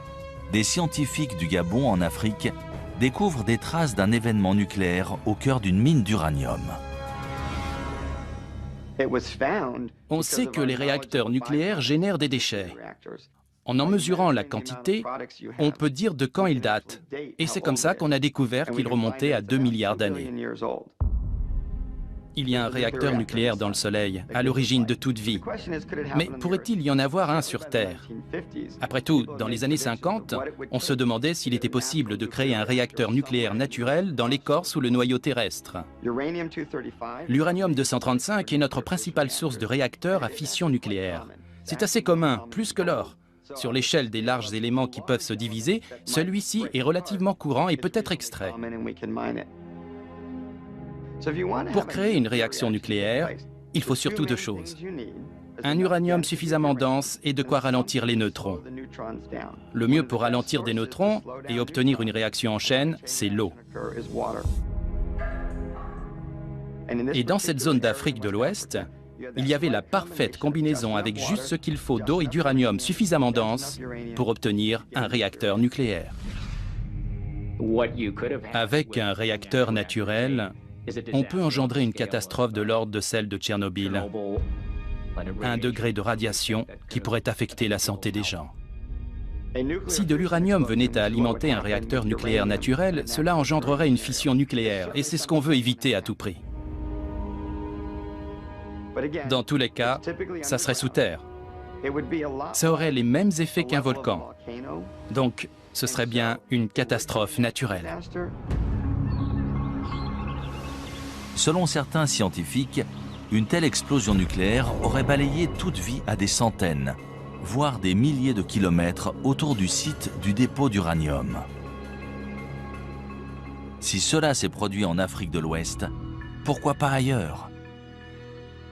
[SPEAKER 1] des scientifiques du Gabon en Afrique découvrent des traces d'un événement nucléaire au cœur d'une mine d'uranium.
[SPEAKER 4] On sait que les réacteurs nucléaires génèrent des déchets. En mesurant la quantité, on peut dire de quand ils datent. Et c'est comme ça qu'on a découvert qu'ils remontaient à 2 milliards d'années. Il y a un réacteur nucléaire dans le Soleil, à l'origine de toute vie. Mais pourrait-il y en avoir un sur Terre? Après tout, dans les années 50, on se demandait s'il était possible de créer un réacteur nucléaire naturel dans l'écorce ou le noyau terrestre. L'uranium-235 est notre principale source de réacteurs à fission nucléaire. C'est assez commun, plus que l'or. Sur l'échelle des larges éléments qui peuvent se diviser, celui-ci est relativement courant et peut être extrait. Pour créer une réaction nucléaire, il faut surtout 2 choses. Un uranium suffisamment dense et de quoi ralentir les neutrons. Le mieux pour ralentir des neutrons et obtenir une réaction en chaîne, c'est l'eau. Et dans cette zone d'Afrique de l'Ouest, il y avait la parfaite combinaison avec juste ce qu'il faut d'eau et d'uranium suffisamment dense pour obtenir un réacteur nucléaire. Avec un réacteur naturel, on peut engendrer une catastrophe de l'ordre de celle de Tchernobyl, 1 degré de radiation qui pourrait affecter la santé des gens. Si de l'uranium venait à alimenter un réacteur nucléaire naturel, cela engendrerait une fission nucléaire, et c'est ce qu'on veut éviter à tout prix. Dans tous les cas, ça serait sous terre. Ça aurait les mêmes effets qu'un volcan. Donc, ce serait bien une catastrophe naturelle.
[SPEAKER 1] Selon certains scientifiques, une telle explosion nucléaire aurait balayé toute vie à des centaines, voire des milliers de kilomètres autour du site du dépôt d'uranium. Si cela s'est produit en Afrique de l'Ouest, pourquoi pas ailleurs?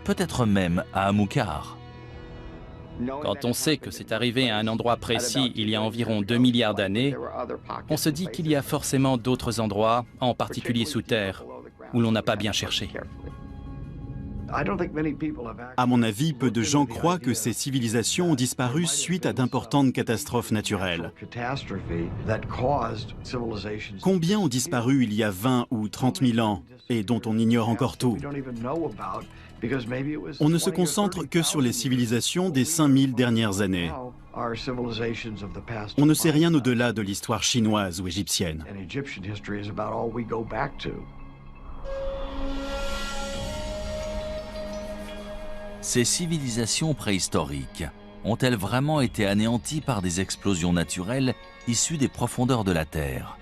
[SPEAKER 1] Peut-être même à Amilcar.
[SPEAKER 4] Quand on sait que c'est arrivé à un endroit précis il y a environ 2 milliards d'années, on se dit qu'il y a forcément d'autres endroits, en particulier sous terre, où l'on n'a pas bien cherché.
[SPEAKER 5] À mon avis, peu de gens croient que ces civilisations ont disparu suite à d'importantes catastrophes naturelles. Combien ont disparu il y a 20 ou 30 000 ans et dont on ignore encore tout? On ne se concentre que sur les civilisations des 5000 dernières années. On ne sait rien au-delà de l'histoire chinoise ou égyptienne.
[SPEAKER 1] Ces civilisations préhistoriques ont-elles vraiment été anéanties par des explosions naturelles issues des profondeurs de la Terre?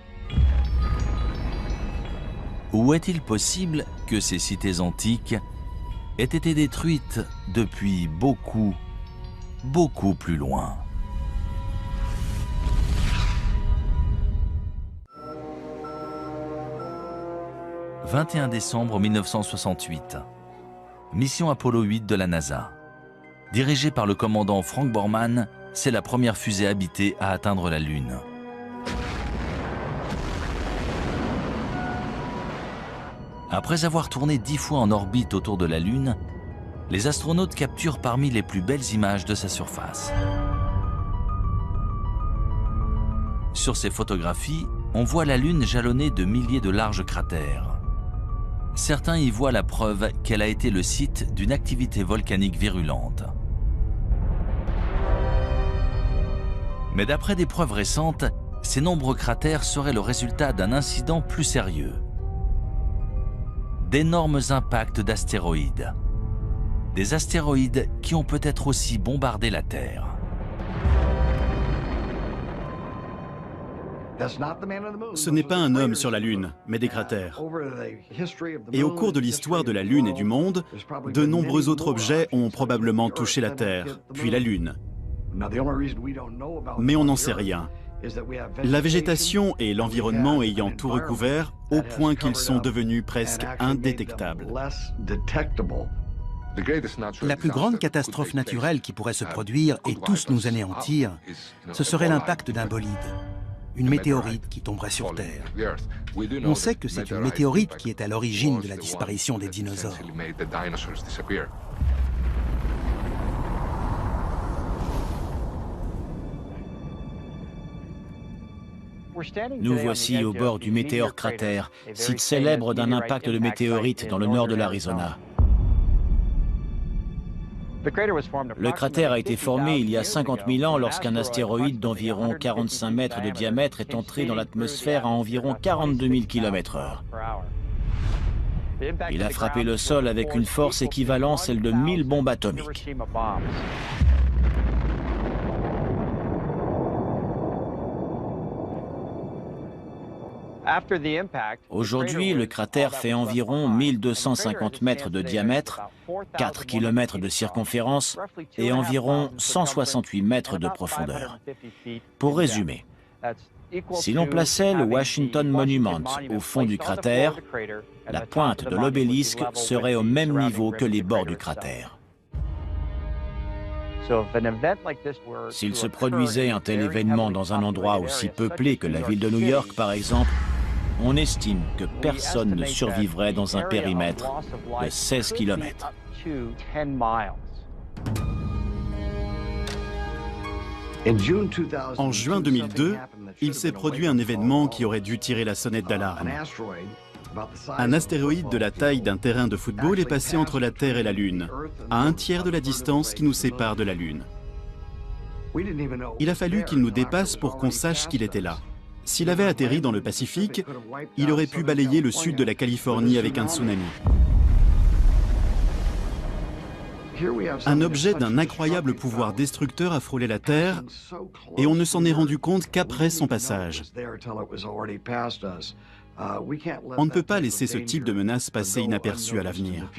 [SPEAKER 1] Ou est-il possible que ces cités antiques aient été détruites depuis beaucoup plus loin? « 21 décembre 1968. Mission Apollo 8 de la NASA. Dirigée par le commandant Frank Borman, c'est la première fusée habitée à atteindre la Lune. Après avoir tourné 10 fois en orbite autour de la Lune, les astronautes capturent parmi les plus belles images de sa surface. Sur ces photographies, on voit la Lune jalonnée de milliers de larges cratères. Certains y voient la preuve qu'elle a été le site d'une activité volcanique virulente. Mais d'après des preuves récentes, ces nombreux cratères seraient le résultat d'un incident plus sérieux. D'énormes impacts d'astéroïdes. Des astéroïdes qui ont peut-être aussi bombardé la Terre.
[SPEAKER 5] Ce n'est pas un homme sur la Lune, mais des cratères. Et au cours de l'histoire de la Lune et du monde, de nombreux autres objets ont probablement touché la Terre, puis la Lune. Mais on n'en sait rien. La végétation et l'environnement ayant tout recouvert, au point qu'ils sont devenus presque indétectables.
[SPEAKER 3] La plus grande catastrophe naturelle qui pourrait se produire et tous nous anéantir, ce serait l'impact d'un bolide, une météorite qui tomberait sur Terre. On sait que c'est une météorite qui est à l'origine de la disparition des dinosaures.
[SPEAKER 2] Nous voici au bord du météore cratère, site célèbre d'un impact de météorite dans le nord de l'Arizona. Le cratère a été formé il y a 50 000 ans lorsqu'un astéroïde d'environ 45 mètres de diamètre est entré dans l'atmosphère à environ 42 000 km/h. Il a frappé le sol avec une force équivalente à celle de 1000 bombes atomiques. Aujourd'hui, le cratère fait environ 1250 mètres de diamètre, 4 km de circonférence et environ 168 mètres de profondeur. Pour résumer, si l'on plaçait le Washington Monument au fond du cratère, la pointe de l'obélisque serait au même niveau que les bords du cratère. S'il se produisait un tel événement dans un endroit aussi peuplé que la ville de New York, par exemple, on estime que personne ne survivrait dans un périmètre de 16 km.
[SPEAKER 5] En juin 2002, il s'est produit un événement qui aurait dû tirer la sonnette d'alarme. Un astéroïde de la taille d'un terrain de football est passé entre la Terre et la Lune, à un tiers de la distance qui nous sépare de la Lune. Il a fallu qu'il nous dépasse pour qu'on sache qu'il était là. S'il avait atterri dans le Pacifique, il aurait pu balayer le sud de la Californie avec un tsunami. Un objet d'un incroyable pouvoir destructeur a frôlé la Terre et on ne s'en est rendu compte qu'après son passage. On ne peut pas laisser ce type de menace passer inaperçue à l'avenir.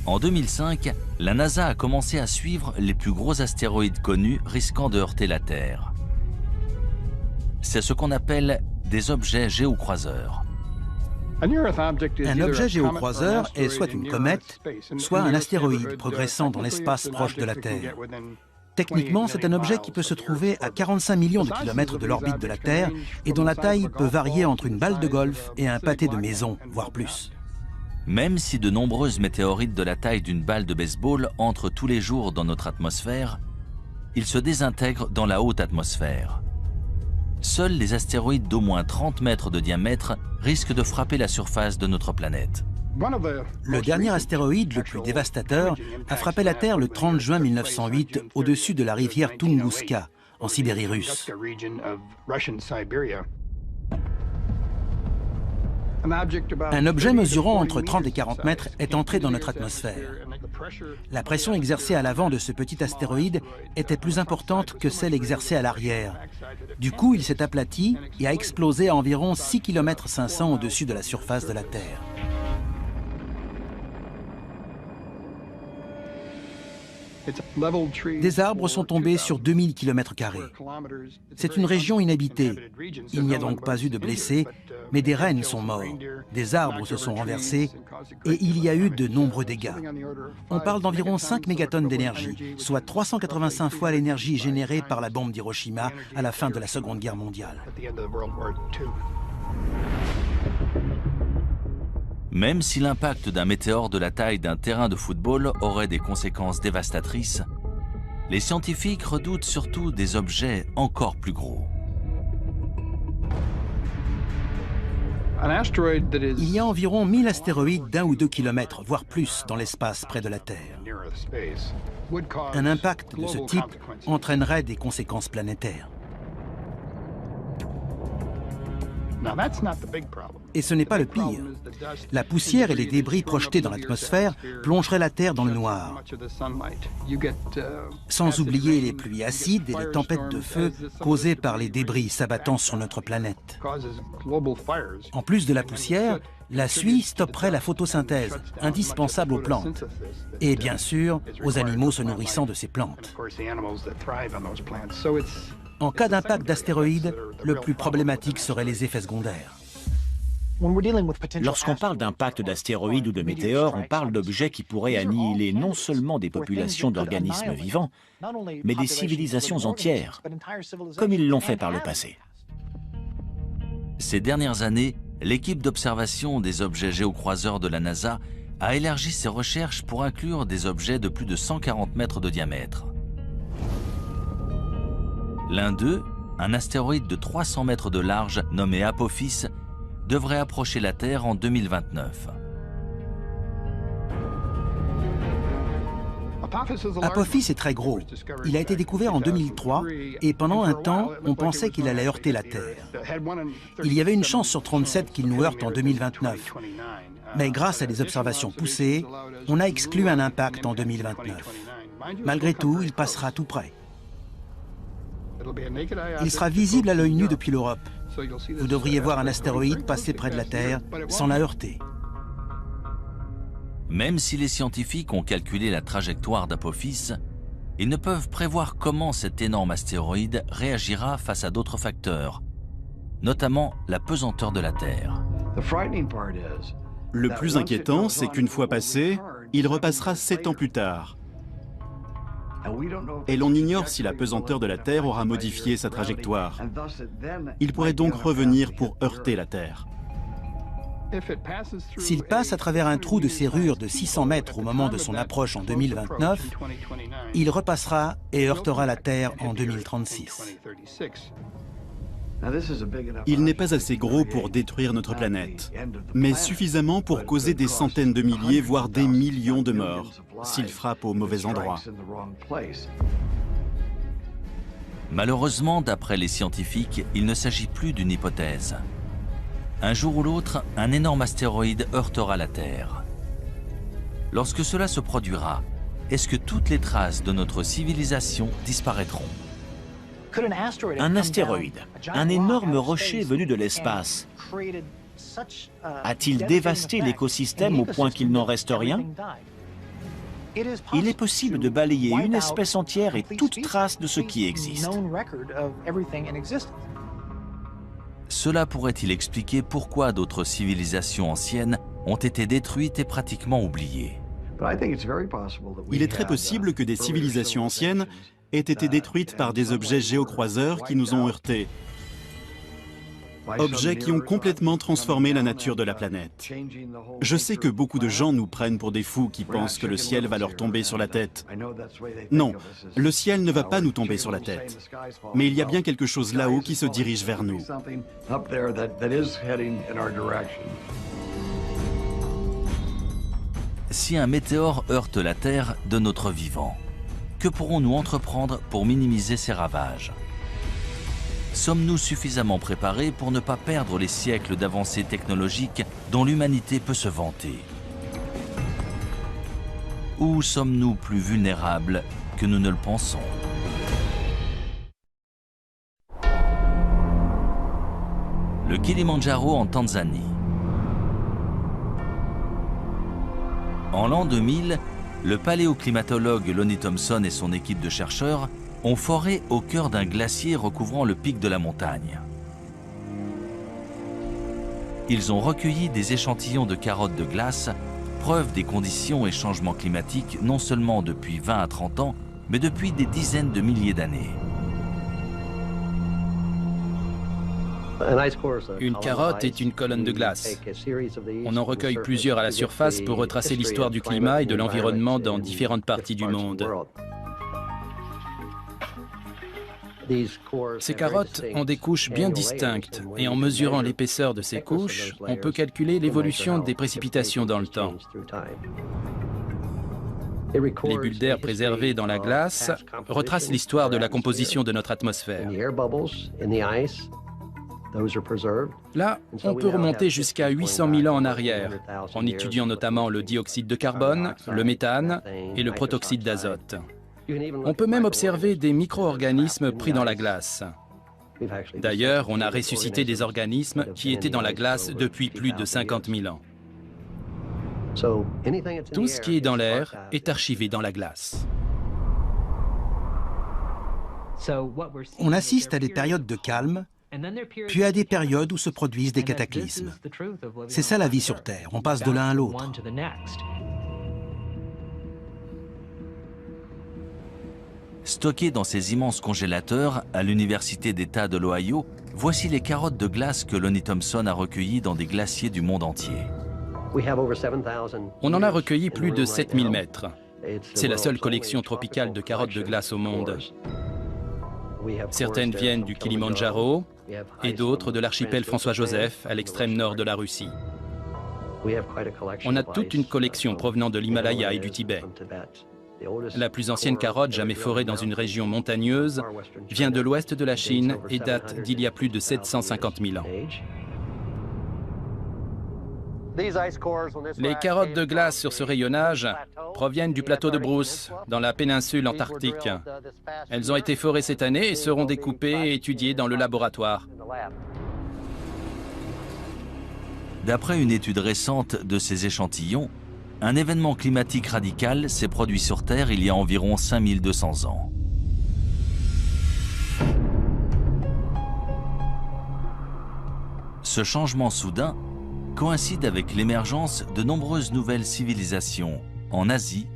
[SPEAKER 1] En 2005, la NASA a commencé à suivre les plus gros astéroïdes connus risquant de heurter la Terre. C'est ce qu'on appelle des objets géocroiseurs.
[SPEAKER 3] Un objet géocroiseur est soit une comète, soit un astéroïde progressant dans l'espace proche de la Terre. Techniquement, c'est un objet qui peut se trouver à 45 millions de kilomètres de l'orbite de la Terre et dont la taille peut varier entre une balle de golf et un pâté de maison, voire plus.
[SPEAKER 1] Même si de nombreuses météorites de la taille d'une balle de baseball entrent tous les jours dans notre atmosphère, ils se désintègrent dans la haute atmosphère. Seuls les astéroïdes d'au moins 30 mètres de diamètre risquent de frapper la surface de notre planète.
[SPEAKER 3] Le dernier astéroïde le plus dévastateur a frappé la Terre le 30 juin 1908 au-dessus de la rivière Tunguska, en Sibérie russe. Un objet mesurant entre 30 et 40 mètres est entré dans notre atmosphère. La pression exercée à l'avant de ce petit astéroïde était plus importante que celle exercée à l'arrière. Du coup, il s'est aplati et a explosé à environ 6,5 km au-dessus de la surface de la Terre. Des arbres sont tombés sur 2000 km². C'est une région inhabitée. Il n'y a donc pas eu de blessés, mais des rennes sont morts. Des arbres se sont renversés et il y a eu de nombreux dégâts. On parle d'environ 5 mégatonnes d'énergie, soit 385 fois l'énergie générée par la bombe d'Hiroshima à la fin de la Seconde Guerre mondiale.
[SPEAKER 1] Même si l'impact d'un météore de la taille d'un terrain de football aurait des conséquences dévastatrices, les scientifiques redoutent surtout des objets encore plus gros.
[SPEAKER 3] Il y a environ 1000 astéroïdes d'1 ou 2 kilomètres, voire plus, dans l'espace près de la Terre. Un impact de ce type entraînerait des conséquences planétaires. Et ce n'est pas le pire. La poussière et les débris projetés dans l'atmosphère plongeraient la Terre dans le noir. Sans oublier les pluies acides et les tempêtes de feu causées par les débris s'abattant sur notre planète. En plus de la poussière, la suie stopperait la photosynthèse, indispensable aux plantes. Et bien sûr, aux animaux se nourrissant de ces plantes. En cas d'impact d'astéroïdes, le plus problématique serait les effets secondaires.
[SPEAKER 2] Lorsqu'on parle d'impact d'astéroïdes ou de météores, on parle d'objets qui pourraient annihiler non seulement des populations d'organismes vivants, mais des civilisations entières, comme ils l'ont fait par le passé.
[SPEAKER 1] Ces dernières années, l'équipe d'observation des objets géocroiseurs de la NASA a élargi ses recherches pour inclure des objets de plus de 140 mètres de diamètre. L'un d'eux, un astéroïde de 300 mètres de large nommé Apophis, devrait approcher la Terre en 2029.
[SPEAKER 3] Apophis est très gros. Il a été découvert en 2003 et pendant un temps, on pensait qu'il allait heurter la Terre. Il y avait une chance sur 37 qu'il nous heurte en 2029. Mais grâce à des observations poussées, on a exclu un impact en 2029. Malgré tout, il passera tout près. Il sera visible à l'œil nu depuis l'Europe. Vous devriez voir un astéroïde passer près de la Terre sans la heurter.
[SPEAKER 1] Même si les scientifiques ont calculé la trajectoire d'Apophis, ils ne peuvent prévoir comment cet énorme astéroïde réagira face à d'autres facteurs, notamment la pesanteur de la Terre.
[SPEAKER 5] Le plus inquiétant, c'est qu'une fois passé, il repassera 7 ans plus tard. Et l'on ignore si la pesanteur de la Terre aura modifié sa trajectoire. Il pourrait donc revenir pour heurter la Terre.
[SPEAKER 3] S'il passe à travers un trou de serrure de 600 mètres au moment de son approche en 2029, il repassera et heurtera la Terre en 2036.
[SPEAKER 5] Il n'est pas assez gros pour détruire notre planète, mais suffisamment pour causer des centaines de milliers, voire des millions de morts, s'il frappe au mauvais endroit.
[SPEAKER 1] Malheureusement, d'après les scientifiques, il ne s'agit plus d'une hypothèse. Un jour ou l'autre, un énorme astéroïde heurtera la Terre. Lorsque cela se produira, est-ce que toutes les traces de notre civilisation disparaîtront?
[SPEAKER 2] Un astéroïde, un énorme rocher venu de l'espace, a-t-il dévasté l'écosystème au point qu'il n'en reste rien? Il est possible de balayer une espèce entière et toute trace de ce qui existe.
[SPEAKER 1] Cela pourrait-il expliquer pourquoi d'autres civilisations anciennes ont été détruites et pratiquement oubliées?
[SPEAKER 5] Il est très possible que des civilisations anciennes aient été détruites par des objets géocroiseurs qui nous ont heurtés. Objets qui ont complètement transformé la nature de la planète. Je sais que beaucoup de gens nous prennent pour des fous qui pensent que le ciel va leur tomber sur la tête. Non, le ciel ne va pas nous tomber sur la tête. Mais il y a bien quelque chose là-haut qui se dirige vers nous.
[SPEAKER 1] Si un météore heurte la Terre de notre vivant, que pourrons-nous entreprendre pour minimiser ces ravages? Sommes-nous suffisamment préparés pour ne pas perdre les siècles d'avancées technologiques dont l'humanité peut se vanter? Ou sommes-nous plus vulnérables que nous ne le pensons? Le Kilimandjaro en Tanzanie. En l'an 2000, le paléoclimatologue Lonnie Thompson et son équipe de chercheurs ont foré au cœur d'un glacier recouvrant le pic de la montagne. Ils ont recueilli des échantillons de carottes de glace, preuve des conditions et changements climatiques non seulement depuis 20 à 30 ans, mais depuis des dizaines de milliers d'années.
[SPEAKER 4] Une carotte est une colonne de glace. On en recueille plusieurs à la surface pour retracer l'histoire du climat et de l'environnement dans différentes parties du monde. Ces carottes ont des couches bien distinctes et en mesurant l'épaisseur de ces couches, on peut calculer l'évolution des précipitations dans le temps. Les bulles d'air préservées dans la glace retracent l'histoire de la composition de notre atmosphère. Là, on peut remonter jusqu'à 800 000 ans en arrière, en étudiant notamment le dioxyde de carbone, le méthane et le protoxyde d'azote. On peut même observer des micro-organismes pris dans la glace. D'ailleurs, on a ressuscité des organismes qui étaient dans la glace depuis plus de 50 000 ans. Tout ce qui est dans l'air est archivé dans la glace.
[SPEAKER 3] On assiste à des périodes de calme, puis à des périodes où se produisent des cataclysmes. C'est ça la vie sur Terre, on passe de l'un à l'autre.
[SPEAKER 1] Stockées dans ces immenses congélateurs à l'Université d'État de l'Ohio, voici les carottes de glace que Lonnie Thompson a recueillies dans des glaciers du monde entier.
[SPEAKER 4] On en a recueilli plus de 7000 mètres. C'est la seule collection tropicale de carottes de glace au monde. Certaines viennent du Kilimandjaro et d'autres de l'archipel François-Joseph à l'extrême nord de la Russie. On a toute une collection provenant de l'Himalaya et du Tibet. La plus ancienne carotte jamais forée dans une région montagneuse vient de l'ouest de la Chine et date d'il y a plus de 750 000 ans. Les carottes de glace sur ce rayonnage proviennent du plateau de Bruce, dans la péninsule antarctique. Elles ont été forées cette année et seront découpées et étudiées dans le laboratoire.
[SPEAKER 1] D'après une étude récente de ces échantillons, un événement climatique radical s'est produit sur Terre il y a environ 5200 ans. Ce changement soudain coïncide avec l'émergence de nombreuses nouvelles civilisations en Asie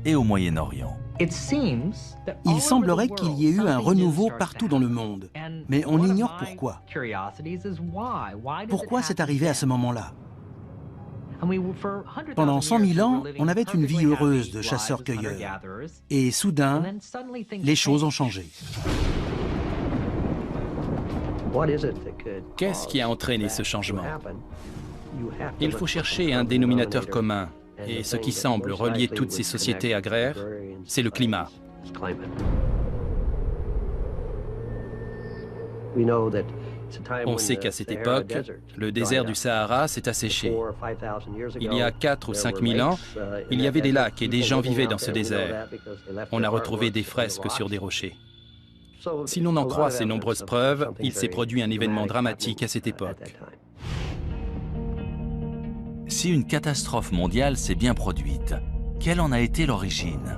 [SPEAKER 1] et au Moyen-Orient.
[SPEAKER 3] Il semblerait qu'il y ait eu un renouveau partout dans le monde, mais on ignore pourquoi. Pourquoi c'est arrivé à ce moment-là? Pendant 100 000 ans, on avait une vie heureuse de chasseurs-cueilleurs. Et soudain, les choses ont changé.
[SPEAKER 4] Qu'est-ce qui a entraîné ce changement? Il faut chercher un dénominateur commun. Et ce qui semble relier toutes ces sociétés agraires, c'est le climat. On sait qu'à cette époque, le désert du Sahara s'est asséché. Il y a 4 ou 5 000 ans, il y avait des lacs et des gens vivaient dans ce désert. On a retrouvé des fresques sur des rochers. Si l'on en croit ces nombreuses preuves, il s'est produit un événement dramatique à cette époque.
[SPEAKER 1] Si une catastrophe mondiale s'est bien produite, quelle en a été l'origine?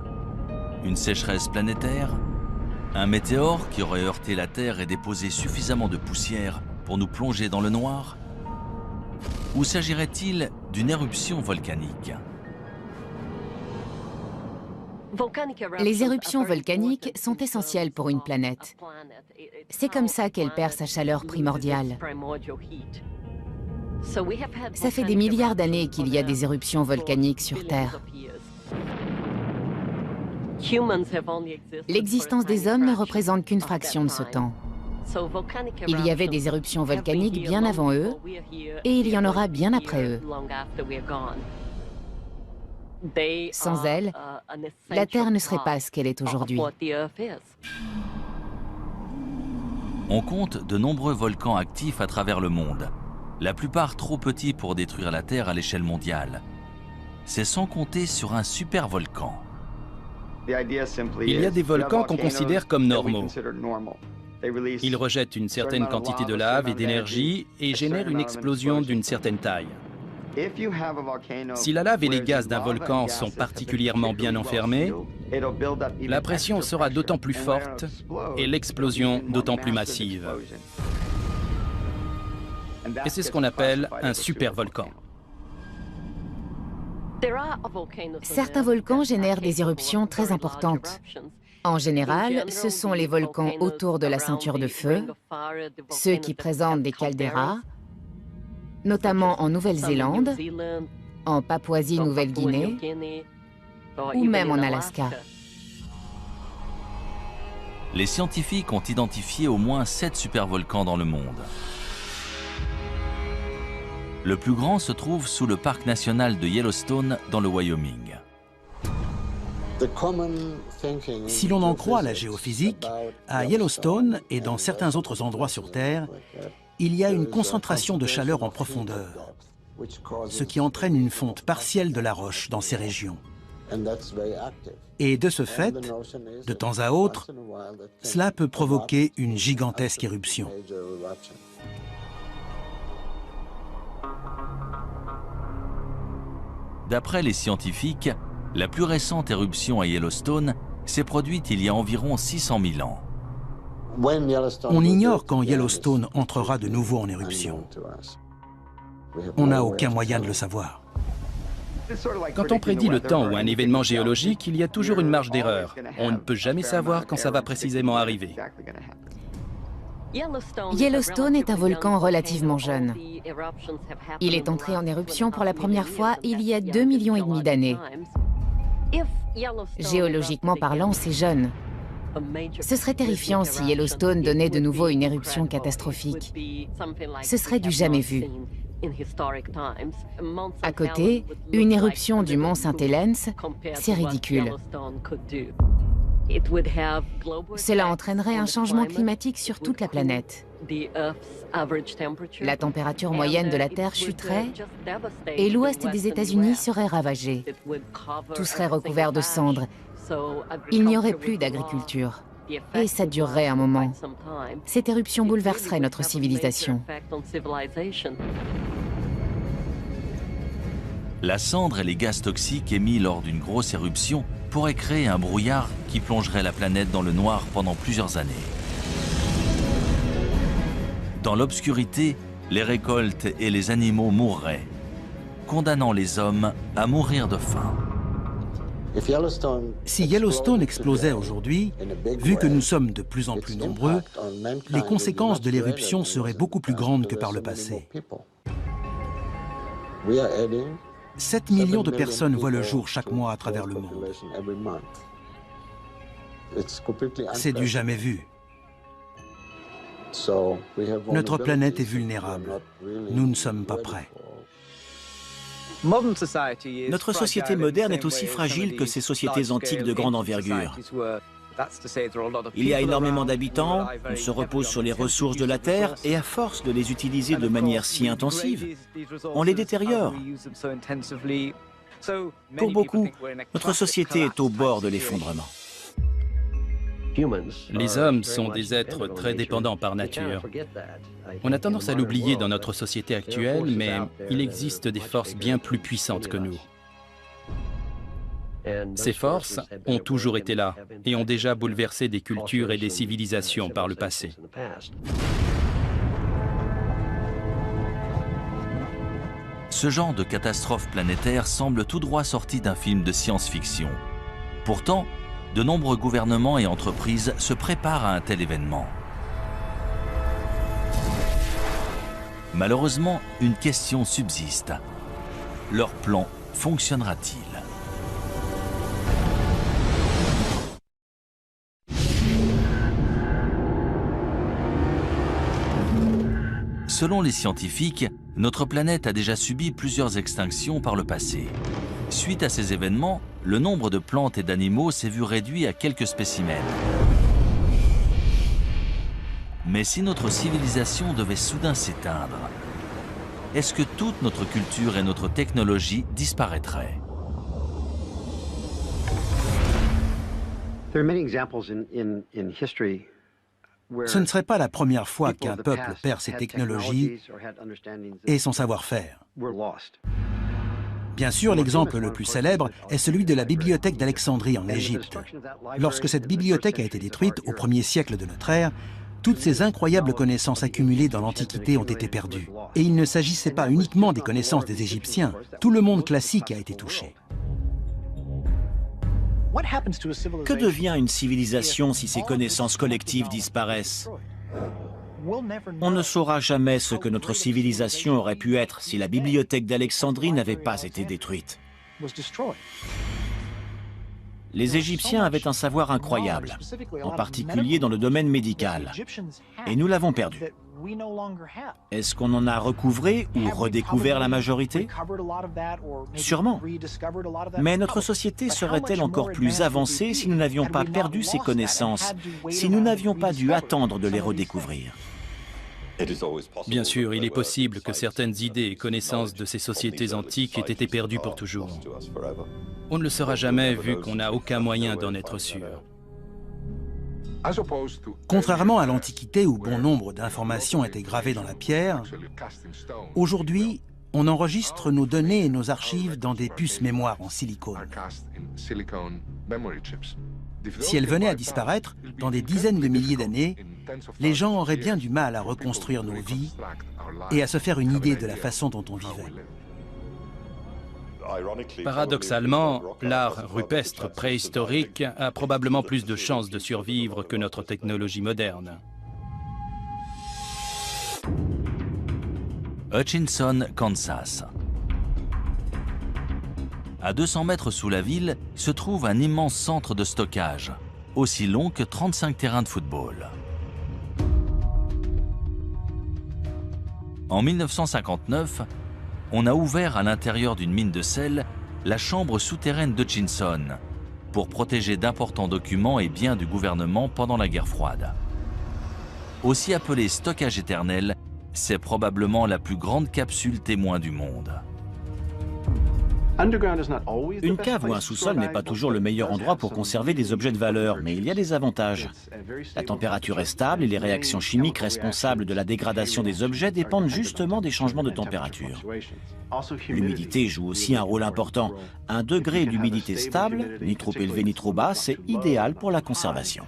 [SPEAKER 1] Une sécheresse planétaire? Un météore qui aurait heurté la Terre et déposé suffisamment de poussière pour nous plonger dans le noir? Ou s'agirait-il d'une éruption volcanique?
[SPEAKER 6] Les éruptions volcaniques sont essentielles pour une planète. C'est comme ça qu'elle perd sa chaleur primordiale. Ça fait des milliards d'années qu'il y a des éruptions volcaniques sur Terre. L'existence des hommes ne représente qu'une fraction de ce temps. Il y avait des éruptions volcaniques bien avant eux, et il y en aura bien après eux. Sans elles, la Terre ne serait pas ce qu'elle est aujourd'hui.
[SPEAKER 1] On compte de nombreux volcans actifs à travers le monde, la plupart trop petits pour détruire la Terre à l'échelle mondiale. C'est sans compter sur un supervolcan.
[SPEAKER 4] Il y a des volcans qu'on considère comme normaux. Ils rejettent une certaine quantité de lave et d'énergie et génèrent une explosion d'une certaine taille. Si la lave et les gaz d'un volcan sont particulièrement bien enfermés, la pression sera d'autant plus forte et l'explosion d'autant plus massive. Et c'est ce qu'on appelle un supervolcan.
[SPEAKER 6] Certains volcans génèrent des éruptions très importantes. En général, ce sont les volcans autour de la ceinture de feu, ceux qui présentent des calderas, notamment en Nouvelle-Zélande, en Papouasie-Nouvelle-Guinée ou même en Alaska.
[SPEAKER 1] Les scientifiques ont identifié au moins 7 supervolcans dans le monde. Le plus grand se trouve sous le parc national de Yellowstone, dans le Wyoming.
[SPEAKER 3] Si l'on en croit la géophysique, à Yellowstone et dans certains autres endroits sur Terre, il y a une concentration de chaleur en profondeur, ce qui entraîne une fonte partielle de la roche dans ces régions. Et de ce fait, de temps à autre, cela peut provoquer une gigantesque éruption.
[SPEAKER 1] D'après les scientifiques, la plus récente éruption à Yellowstone s'est produite il y a environ 600 000 ans.
[SPEAKER 3] On ignore quand Yellowstone entrera de nouveau en éruption. On n'a aucun moyen de le savoir.
[SPEAKER 4] Quand on prédit le temps ou un événement géologique, il y a toujours une marge d'erreur. On ne peut jamais savoir quand ça va précisément arriver.
[SPEAKER 6] Yellowstone est un volcan relativement jeune. Il est entré en éruption pour la première fois il y a 2,5 millions d'années. Géologiquement parlant, c'est jeune. Ce serait terrifiant si Yellowstone donnait de nouveau une éruption catastrophique. Ce serait du jamais vu. À côté, une éruption du mont Saint-Helens, c'est ridicule. Cela entraînerait un changement climatique sur toute la planète. La température moyenne de la Terre chuterait et l'ouest des États-Unis serait ravagé. Tout serait recouvert de cendres. Il n'y aurait plus d'agriculture. Et ça durerait un moment. Cette éruption bouleverserait notre civilisation.
[SPEAKER 1] La cendre et les gaz toxiques émis lors d'une grosse éruption pourraient créer un brouillard qui plongerait la planète dans le noir pendant plusieurs années. Dans l'obscurité, les récoltes et les animaux mourraient, condamnant les hommes à mourir de faim.
[SPEAKER 3] Si Yellowstone explosait aujourd'hui, vu que nous sommes de plus en plus nombreux, les conséquences de l'éruption seraient beaucoup plus grandes que par le passé. 7 millions de personnes voient le jour chaque mois à travers le monde. C'est du jamais vu. Notre planète est vulnérable. Nous ne sommes pas prêts.
[SPEAKER 2] Notre société moderne est aussi fragile que ces sociétés antiques de grande envergure. Il y a énormément d'habitants, on se repose sur les ressources de la Terre et à force de les utiliser de manière si intensive, on les détériore. Pour beaucoup, notre société est au bord de l'effondrement.
[SPEAKER 4] Les hommes sont des êtres très dépendants par nature. On a tendance à l'oublier dans notre société actuelle, mais il existe des forces bien plus puissantes que nous. Ces forces ont toujours été là et ont déjà bouleversé des cultures et des civilisations par le passé.
[SPEAKER 1] Ce genre de catastrophe planétaire semble tout droit sorti d'un film de science-fiction. Pourtant, de nombreux gouvernements et entreprises se préparent à un tel événement. Malheureusement, une question subsiste. Leur plan fonctionnera-t-il ? Selon les scientifiques, notre planète a déjà subi plusieurs extinctions par le passé. Suite à ces événements, le nombre de plantes et d'animaux s'est vu réduit à quelques spécimens. Mais si notre civilisation devait soudain s'éteindre, est-ce que toute notre culture et notre technologie disparaîtraient ?
[SPEAKER 3] Ce ne serait pas la première fois qu'un peuple perd ses technologies et son savoir-faire. Bien sûr, l'exemple le plus célèbre est celui de la bibliothèque d'Alexandrie en Égypte. Lorsque cette bibliothèque a été détruite au 1er siècle de notre ère, toutes ces incroyables connaissances accumulées dans l'Antiquité ont été perdues. Et il ne s'agissait pas uniquement des connaissances des Égyptiens, tout le monde classique a été touché.
[SPEAKER 2] Que devient une civilisation si ses connaissances collectives disparaissent? On ne saura jamais ce que notre civilisation aurait pu être si la bibliothèque d'Alexandrie n'avait pas été détruite. Les Égyptiens avaient un savoir incroyable, en particulier dans le domaine médical, et nous l'avons perdu. Est-ce qu'on en a recouvré ou redécouvert la majorité? Sûrement. Mais notre société serait-elle encore plus avancée si nous n'avions pas perdu ces connaissances, si nous n'avions pas dû attendre de les redécouvrir?
[SPEAKER 4] Bien sûr, il est possible que certaines idées et connaissances de ces sociétés antiques aient été perdues pour toujours. On ne le saura jamais vu qu'on n'a aucun moyen d'en être sûr.
[SPEAKER 3] Contrairement à l'Antiquité où bon nombre d'informations étaient gravées dans la pierre, aujourd'hui, on enregistre nos données et nos archives dans des puces mémoire en silicone. Si elles venaient à disparaître, dans des dizaines de milliers d'années, les gens auraient bien du mal à reconstruire nos vies et à se faire une idée de la façon dont on vivait.
[SPEAKER 4] Paradoxalement, l'art rupestre préhistorique a probablement plus de chances de survivre que notre technologie moderne.
[SPEAKER 1] Hutchinson, Kansas. À 200 mètres sous la ville se trouve un immense centre de stockage, aussi long que 35 terrains de football. En 1959, on a ouvert à l'intérieur d'une mine de sel la chambre souterraine d'Hutchinson pour protéger d'importants documents et biens du gouvernement pendant la guerre froide. Aussi appelée stockage éternel, c'est probablement la plus grande capsule témoin du monde.
[SPEAKER 2] Une cave ou un sous-sol n'est pas toujours le meilleur endroit pour conserver des objets de valeur, mais il y a des avantages. La température est stable et les réactions chimiques responsables de la dégradation des objets dépendent justement des changements de température. L'humidité joue aussi un rôle important. Un degré d'humidité stable, ni trop élevé ni trop bas, c'est idéal pour la conservation.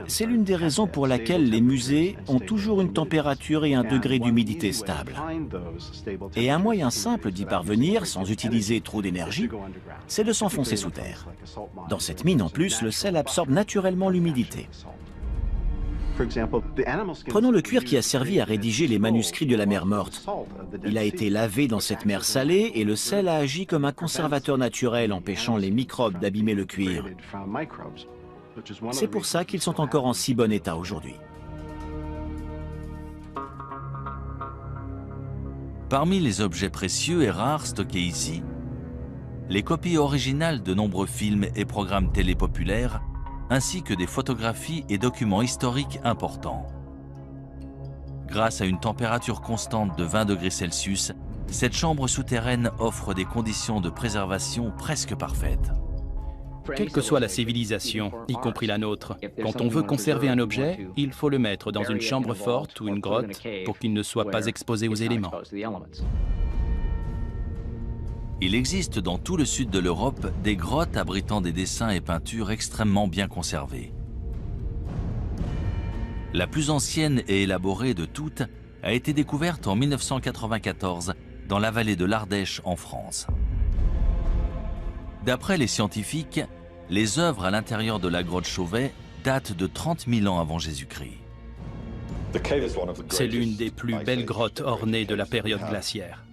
[SPEAKER 2] C'est l'une des raisons pour laquelle les musées ont toujours une température et un degré d'humidité stable. Et un moyen simple d'y parvenir, sans utiliser trop d'énergie, c'est de s'enfoncer sous terre. Dans cette mine, en plus, le sel absorbe naturellement l'humidité. Prenons le cuir qui a servi à rédiger les manuscrits de la mer Morte. Il a été lavé dans cette mer salée et le sel a agi comme un conservateur naturel, empêchant les microbes d'abîmer le cuir. C'est pour ça qu'ils sont encore en si bon état aujourd'hui.
[SPEAKER 1] Parmi les objets précieux et rares stockés ici, les copies originales de nombreux films et programmes télé populaires, ainsi que des photographies et documents historiques importants. Grâce à une température constante de 20 degrés Celsius, cette chambre souterraine offre des conditions de préservation presque parfaites.
[SPEAKER 4] Quelle que soit la civilisation, y compris la nôtre, quand on veut conserver un objet, il faut le mettre dans une chambre forte ou une grotte pour qu'il ne soit pas exposé aux éléments.
[SPEAKER 1] Il existe dans tout le sud de l'Europe des grottes abritant des dessins et peintures extrêmement bien conservés. La plus ancienne et élaborée de toutes a été découverte en 1994 dans la vallée de l'Ardèche en France. D'après les scientifiques, les œuvres à l'intérieur de la grotte Chauvet datent de 30 000 ans avant Jésus-Christ.
[SPEAKER 4] C'est l'une des plus belles grottes ornées de la période glaciaire.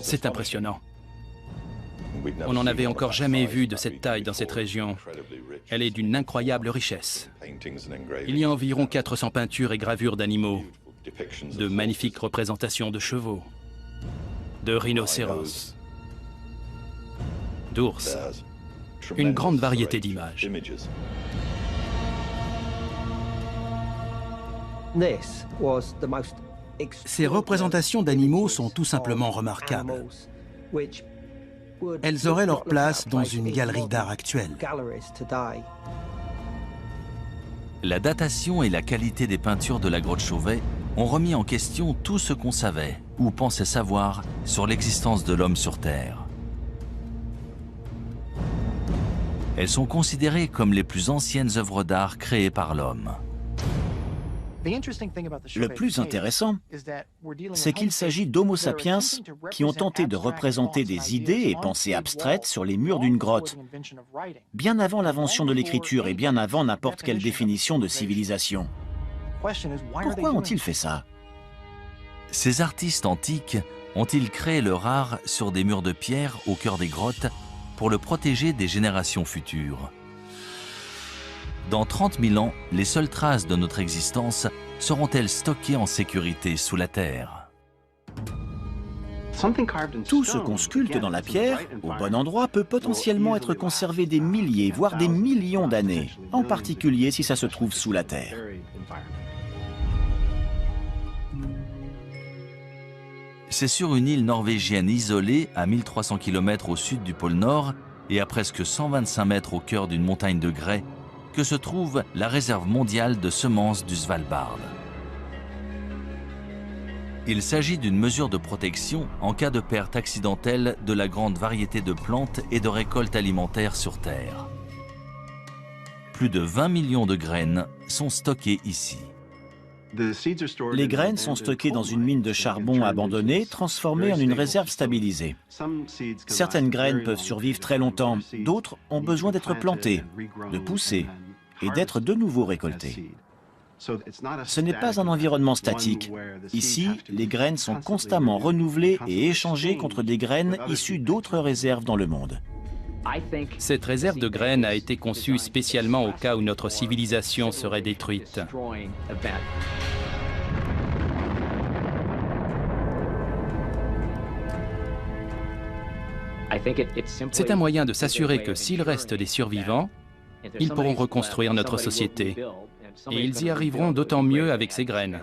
[SPEAKER 4] C'est impressionnant. On n'en avait encore jamais vu de cette taille dans cette région. Elle est d'une incroyable richesse. Il y a environ 400 peintures et gravures d'animaux, de magnifiques représentations de chevaux, de rhinocéros, d'ours, une grande variété d'images.
[SPEAKER 3] Ces représentations d'animaux sont tout simplement remarquables. Elles auraient leur place dans une galerie d'art actuelle.
[SPEAKER 1] La datation et la qualité des peintures de la grotte Chauvet ont remis en question tout ce qu'on savait ou pensait savoir sur l'existence de l'homme sur Terre. Elles sont considérées comme les plus anciennes œuvres d'art créées par l'homme.
[SPEAKER 2] Le plus intéressant, c'est qu'il s'agit d'Homo sapiens qui ont tenté de représenter des idées et pensées abstraites sur les murs d'une grotte, bien avant l'invention de l'écriture et bien avant n'importe quelle définition de civilisation. Pourquoi ont-ils fait ça?
[SPEAKER 1] Ces artistes antiques ont-ils créé leur art sur des murs de pierre au cœur des grottes pour le protéger des générations futures? Dans 30 000 ans, les seules traces de notre existence seront-elles stockées en sécurité sous la terre?
[SPEAKER 2] Tout ce qu'on sculpte dans la pierre, au bon endroit, peut potentiellement être conservé des milliers, voire des millions d'années, en particulier si ça se trouve sous la terre.
[SPEAKER 1] C'est sur une île norvégienne isolée, à 1300 km au sud du pôle Nord et à presque 125 mètres au cœur d'une montagne de grès, que se trouve la réserve mondiale de semences du Svalbard. Il s'agit d'une mesure de protection en cas de perte accidentelle de la grande variété de plantes et de récoltes alimentaires sur Terre. Plus de 20 millions de graines sont stockées ici.
[SPEAKER 2] Les graines sont stockées dans une mine de charbon abandonnée, transformée en une réserve stabilisée. Certaines graines peuvent survivre très longtemps, d'autres ont besoin d'être plantées, de pousser et d'être de nouveau récoltées. Ce n'est pas un environnement statique. Ici, les graines sont constamment renouvelées et échangées contre des graines issues d'autres réserves dans le monde.
[SPEAKER 4] Cette réserve de graines a été conçue spécialement au cas où notre civilisation serait détruite. C'est un moyen de s'assurer que s'il reste des survivants, ils pourront reconstruire notre société. Et ils y arriveront d'autant mieux avec ces graines.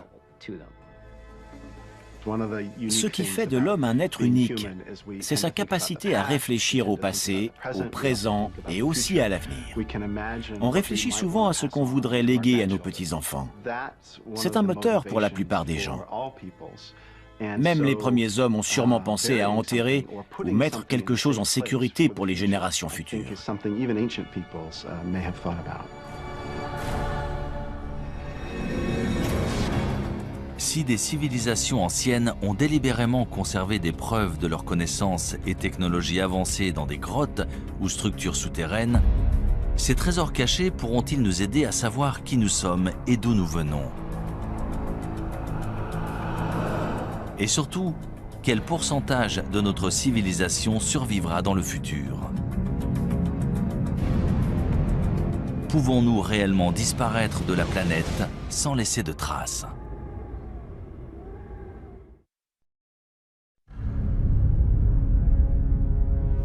[SPEAKER 2] Ce qui fait de l'homme un être unique, c'est sa capacité à réfléchir au passé, au présent et aussi à l'avenir. On réfléchit souvent à ce qu'on voudrait léguer à nos petits-enfants. C'est un moteur pour la plupart des gens. Même les premiers hommes ont sûrement pensé à enterrer ou mettre quelque chose en sécurité pour les générations futures.
[SPEAKER 1] Si des civilisations anciennes ont délibérément conservé des preuves de leurs connaissances et technologies avancées dans des grottes ou structures souterraines, ces trésors cachés pourront-ils nous aider à savoir qui nous sommes et d'où nous venons? Et surtout, quel pourcentage de notre civilisation survivra dans le futur? Pouvons-nous réellement disparaître de la planète sans laisser de traces?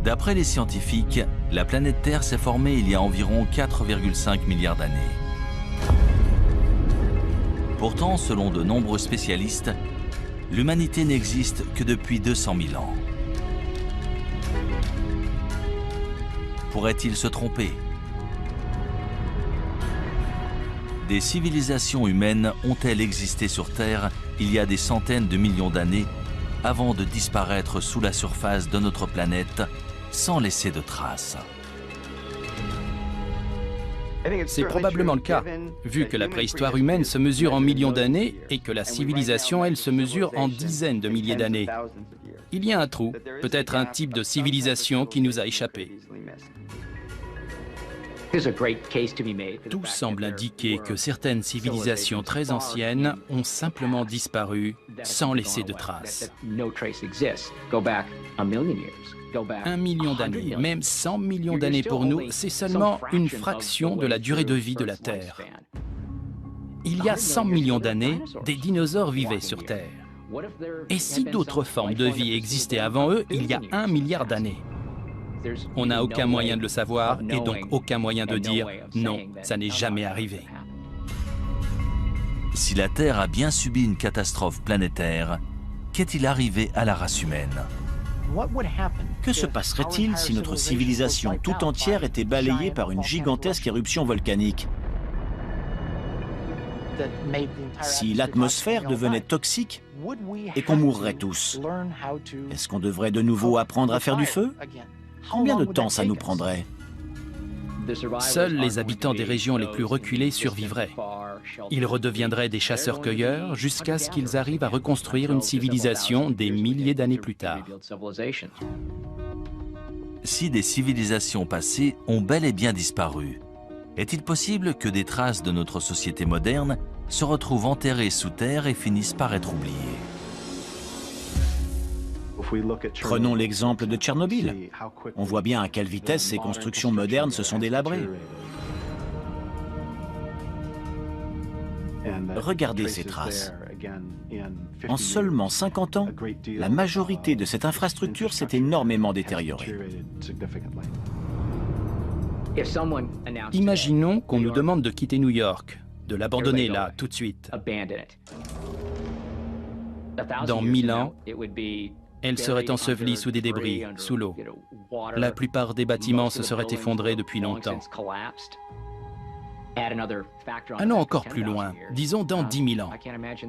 [SPEAKER 1] D'après les scientifiques, la planète Terre s'est formée il y a environ 4,5 milliards d'années. Pourtant, selon de nombreux spécialistes, l'humanité n'existe que depuis 200 000 ans. Pourrait-il se tromper? Des civilisations humaines ont-elles existé sur Terre il y a des centaines de millions d'années avant de disparaître sous la surface de notre planète sans laisser de traces?
[SPEAKER 4] C'est probablement le cas, vu que la préhistoire humaine se mesure en millions d'années et que la civilisation, elle, se mesure en dizaines de milliers d'années. Il y a un trou, peut-être un type de civilisation qui nous a échappé. Tout semble indiquer que certaines civilisations très anciennes ont simplement disparu sans laisser de traces. 1 million d'années, même 100 millions d'années pour nous, c'est seulement une fraction de la durée de vie de la Terre. Il y a 100 millions d'années, des dinosaures vivaient sur Terre. Et si d'autres formes de vie existaient avant eux, il y a 1 milliard d'années? On n'a aucun moyen de le savoir et donc aucun moyen de dire « non, ça n'est jamais arrivé ».
[SPEAKER 1] Si la Terre a bien subi une catastrophe planétaire, qu'est-il arrivé à la race humaine?
[SPEAKER 2] Que se passerait-il si notre civilisation tout entière était balayée par une gigantesque éruption volcanique? Si l'atmosphère devenait toxique et qu'on mourrait tous, est-ce qu'on devrait de nouveau apprendre à faire du feu? Combien de temps ça nous prendrait?
[SPEAKER 4] Seuls les habitants des régions les plus reculées survivraient. Ils redeviendraient des chasseurs-cueilleurs jusqu'à ce qu'ils arrivent à reconstruire une civilisation des milliers d'années plus tard.
[SPEAKER 1] Si des civilisations passées ont bel et bien disparu, est-il possible que des traces de notre société moderne se retrouvent enterrées sous terre et finissent par être oubliées?
[SPEAKER 2] Prenons l'exemple de Tchernobyl. On voit bien à quelle vitesse ces constructions modernes se sont délabrées. Regardez ces traces. En seulement 50 ans, la majorité de cette infrastructure s'est énormément détériorée.
[SPEAKER 4] Imaginons qu'on nous demande de quitter New York, de l'abandonner là, tout de suite. Dans 1000 ans, elle serait ensevelie sous des débris, sous l'eau. La plupart des bâtiments se seraient effondrés depuis longtemps. Allons encore plus loin, disons dans 10 000 ans.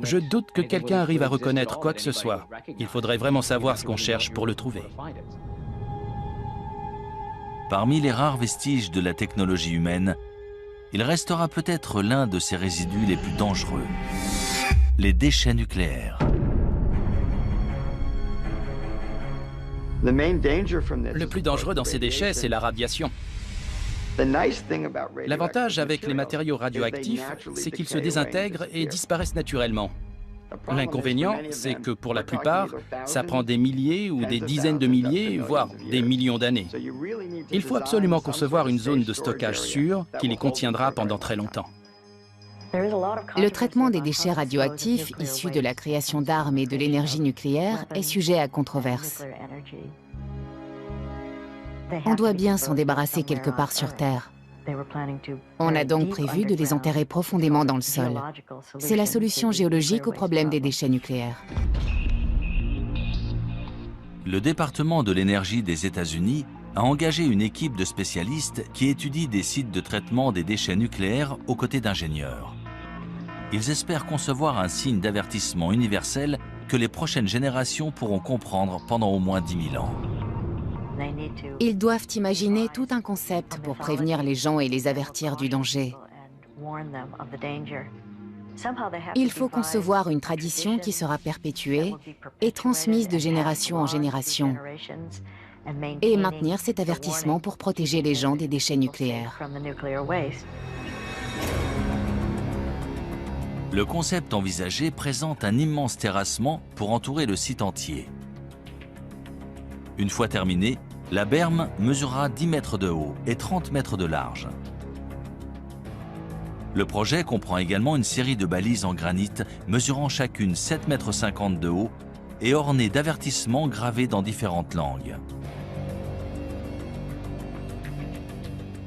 [SPEAKER 4] Je doute que quelqu'un arrive à reconnaître quoi que ce soit. Il faudrait vraiment savoir ce qu'on cherche pour le trouver.
[SPEAKER 1] Parmi les rares vestiges de la technologie humaine, il restera peut-être l'un de ces résidus les plus dangereux, les déchets nucléaires.
[SPEAKER 4] Le plus dangereux dans ces déchets, c'est la radiation. L'avantage avec les matériaux radioactifs, c'est qu'ils se désintègrent et disparaissent naturellement. L'inconvénient, c'est que pour la plupart, ça prend des milliers ou des dizaines de milliers, voire des millions d'années. Il faut absolument concevoir une zone de stockage sûre qui les contiendra pendant très longtemps.
[SPEAKER 6] Le traitement des déchets radioactifs issus de la création d'armes et de l'énergie nucléaire est sujet à controverse. On doit bien s'en débarrasser quelque part sur Terre. On a donc prévu de les enterrer profondément dans le sol. C'est la solution géologique au problème des déchets nucléaires.
[SPEAKER 1] Le département de l'énergie des États-Unis a engagé une équipe de spécialistes qui étudie des sites de traitement des déchets nucléaires aux côtés d'ingénieurs. Ils espèrent concevoir un signe d'avertissement universel que les prochaines générations pourront comprendre pendant au moins 10 000 ans.
[SPEAKER 6] Ils doivent imaginer tout un concept pour prévenir les gens et les avertir du danger. Il faut concevoir une tradition qui sera perpétuée et transmise de génération en génération, et maintenir cet avertissement pour protéger les gens des déchets nucléaires.
[SPEAKER 1] Le concept envisagé présente un immense terrassement pour entourer le site entier. Une fois terminée, la berme mesurera 10 mètres de haut et 30 mètres de large. Le projet comprend également une série de balises en granit mesurant chacune 7,50 m de haut et ornées d'avertissements gravés dans différentes langues.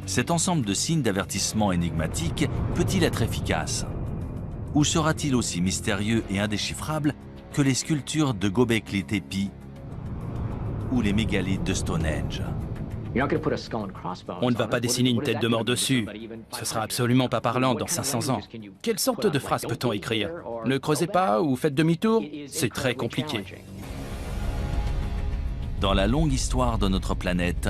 [SPEAKER 1] Cet ensemble de signes d'avertissement énigmatiques peut-il être efficace? Ou sera-t-il aussi mystérieux et indéchiffrable que les sculptures de Göbekli Tepe ou les mégalithes de Stonehenge?
[SPEAKER 4] On ne va pas dessiner une tête de mort dessus. Ce sera absolument pas parlant dans 500 ans. Quelle sorte de phrase peut-on écrire? Ne creusez pas ou faites demi-tour? C'est très compliqué.
[SPEAKER 1] Dans la longue histoire de notre planète,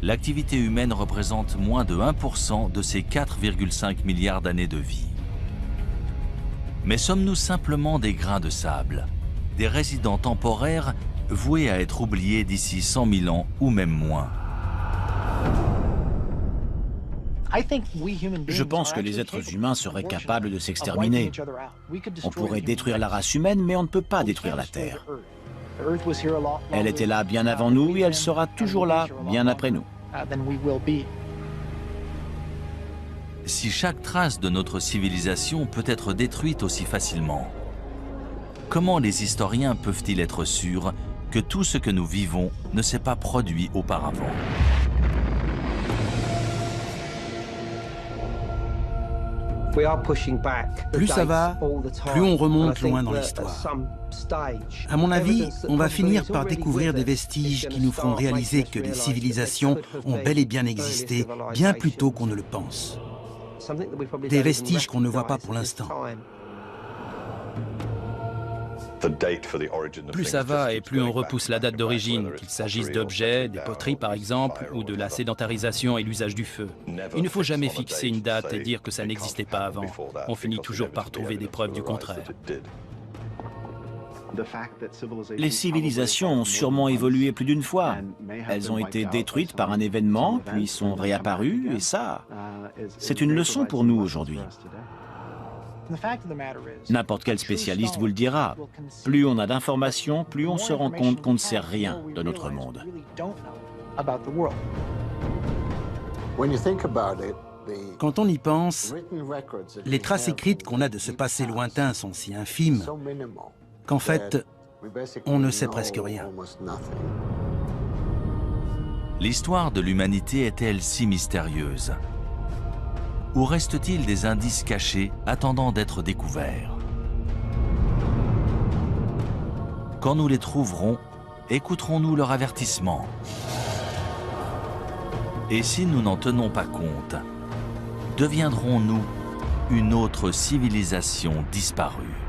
[SPEAKER 1] l'activité humaine représente moins de 1% de ces 4,5 milliards d'années de vie. Mais sommes-nous simplement des grains de sable, des résidents temporaires voués à être oubliés d'ici 100 000 ans ou même moins?
[SPEAKER 2] Je pense que les êtres humains seraient capables de s'exterminer. On pourrait détruire la race humaine, mais on ne peut pas détruire la Terre. Elle était là bien avant nous et elle sera toujours là bien après nous.
[SPEAKER 1] Si chaque trace de notre civilisation peut être détruite aussi facilement, comment les historiens peuvent-ils être sûrs que tout ce que nous vivons ne s'est pas produit auparavant?
[SPEAKER 3] Plus ça va, plus on remonte loin dans l'histoire. À mon avis, on va finir par découvrir des vestiges qui nous feront réaliser que les civilisations ont bel et bien existé, bien plus tôt qu'on ne le pense. Des vestiges qu'on ne voit pas pour l'instant.
[SPEAKER 4] Plus ça va et plus on repousse la date d'origine, qu'il s'agisse d'objets, des poteries par exemple, ou de la sédentarisation et l'usage du feu. Il ne faut jamais fixer une date et dire que ça n'existait pas avant. On finit toujours par trouver des preuves du contraire.
[SPEAKER 2] Les civilisations ont sûrement évolué plus d'une fois. Elles ont été détruites par un événement, puis sont réapparues, et ça, c'est une leçon pour nous aujourd'hui. N'importe quel spécialiste vous le dira. Plus on a d'informations, plus on se rend compte qu'on ne sait rien de notre monde.
[SPEAKER 3] Quand on y pense, les traces écrites qu'on a de ce passé lointain sont si infimes qu'en fait, on ne sait presque rien.
[SPEAKER 1] L'histoire de l'humanité est-elle si mystérieuse? Ou reste-t-il des indices cachés attendant d'être découverts? Quand nous les trouverons, écouterons-nous leur avertissement? Et si nous n'en tenons pas compte, deviendrons-nous une autre civilisation disparue?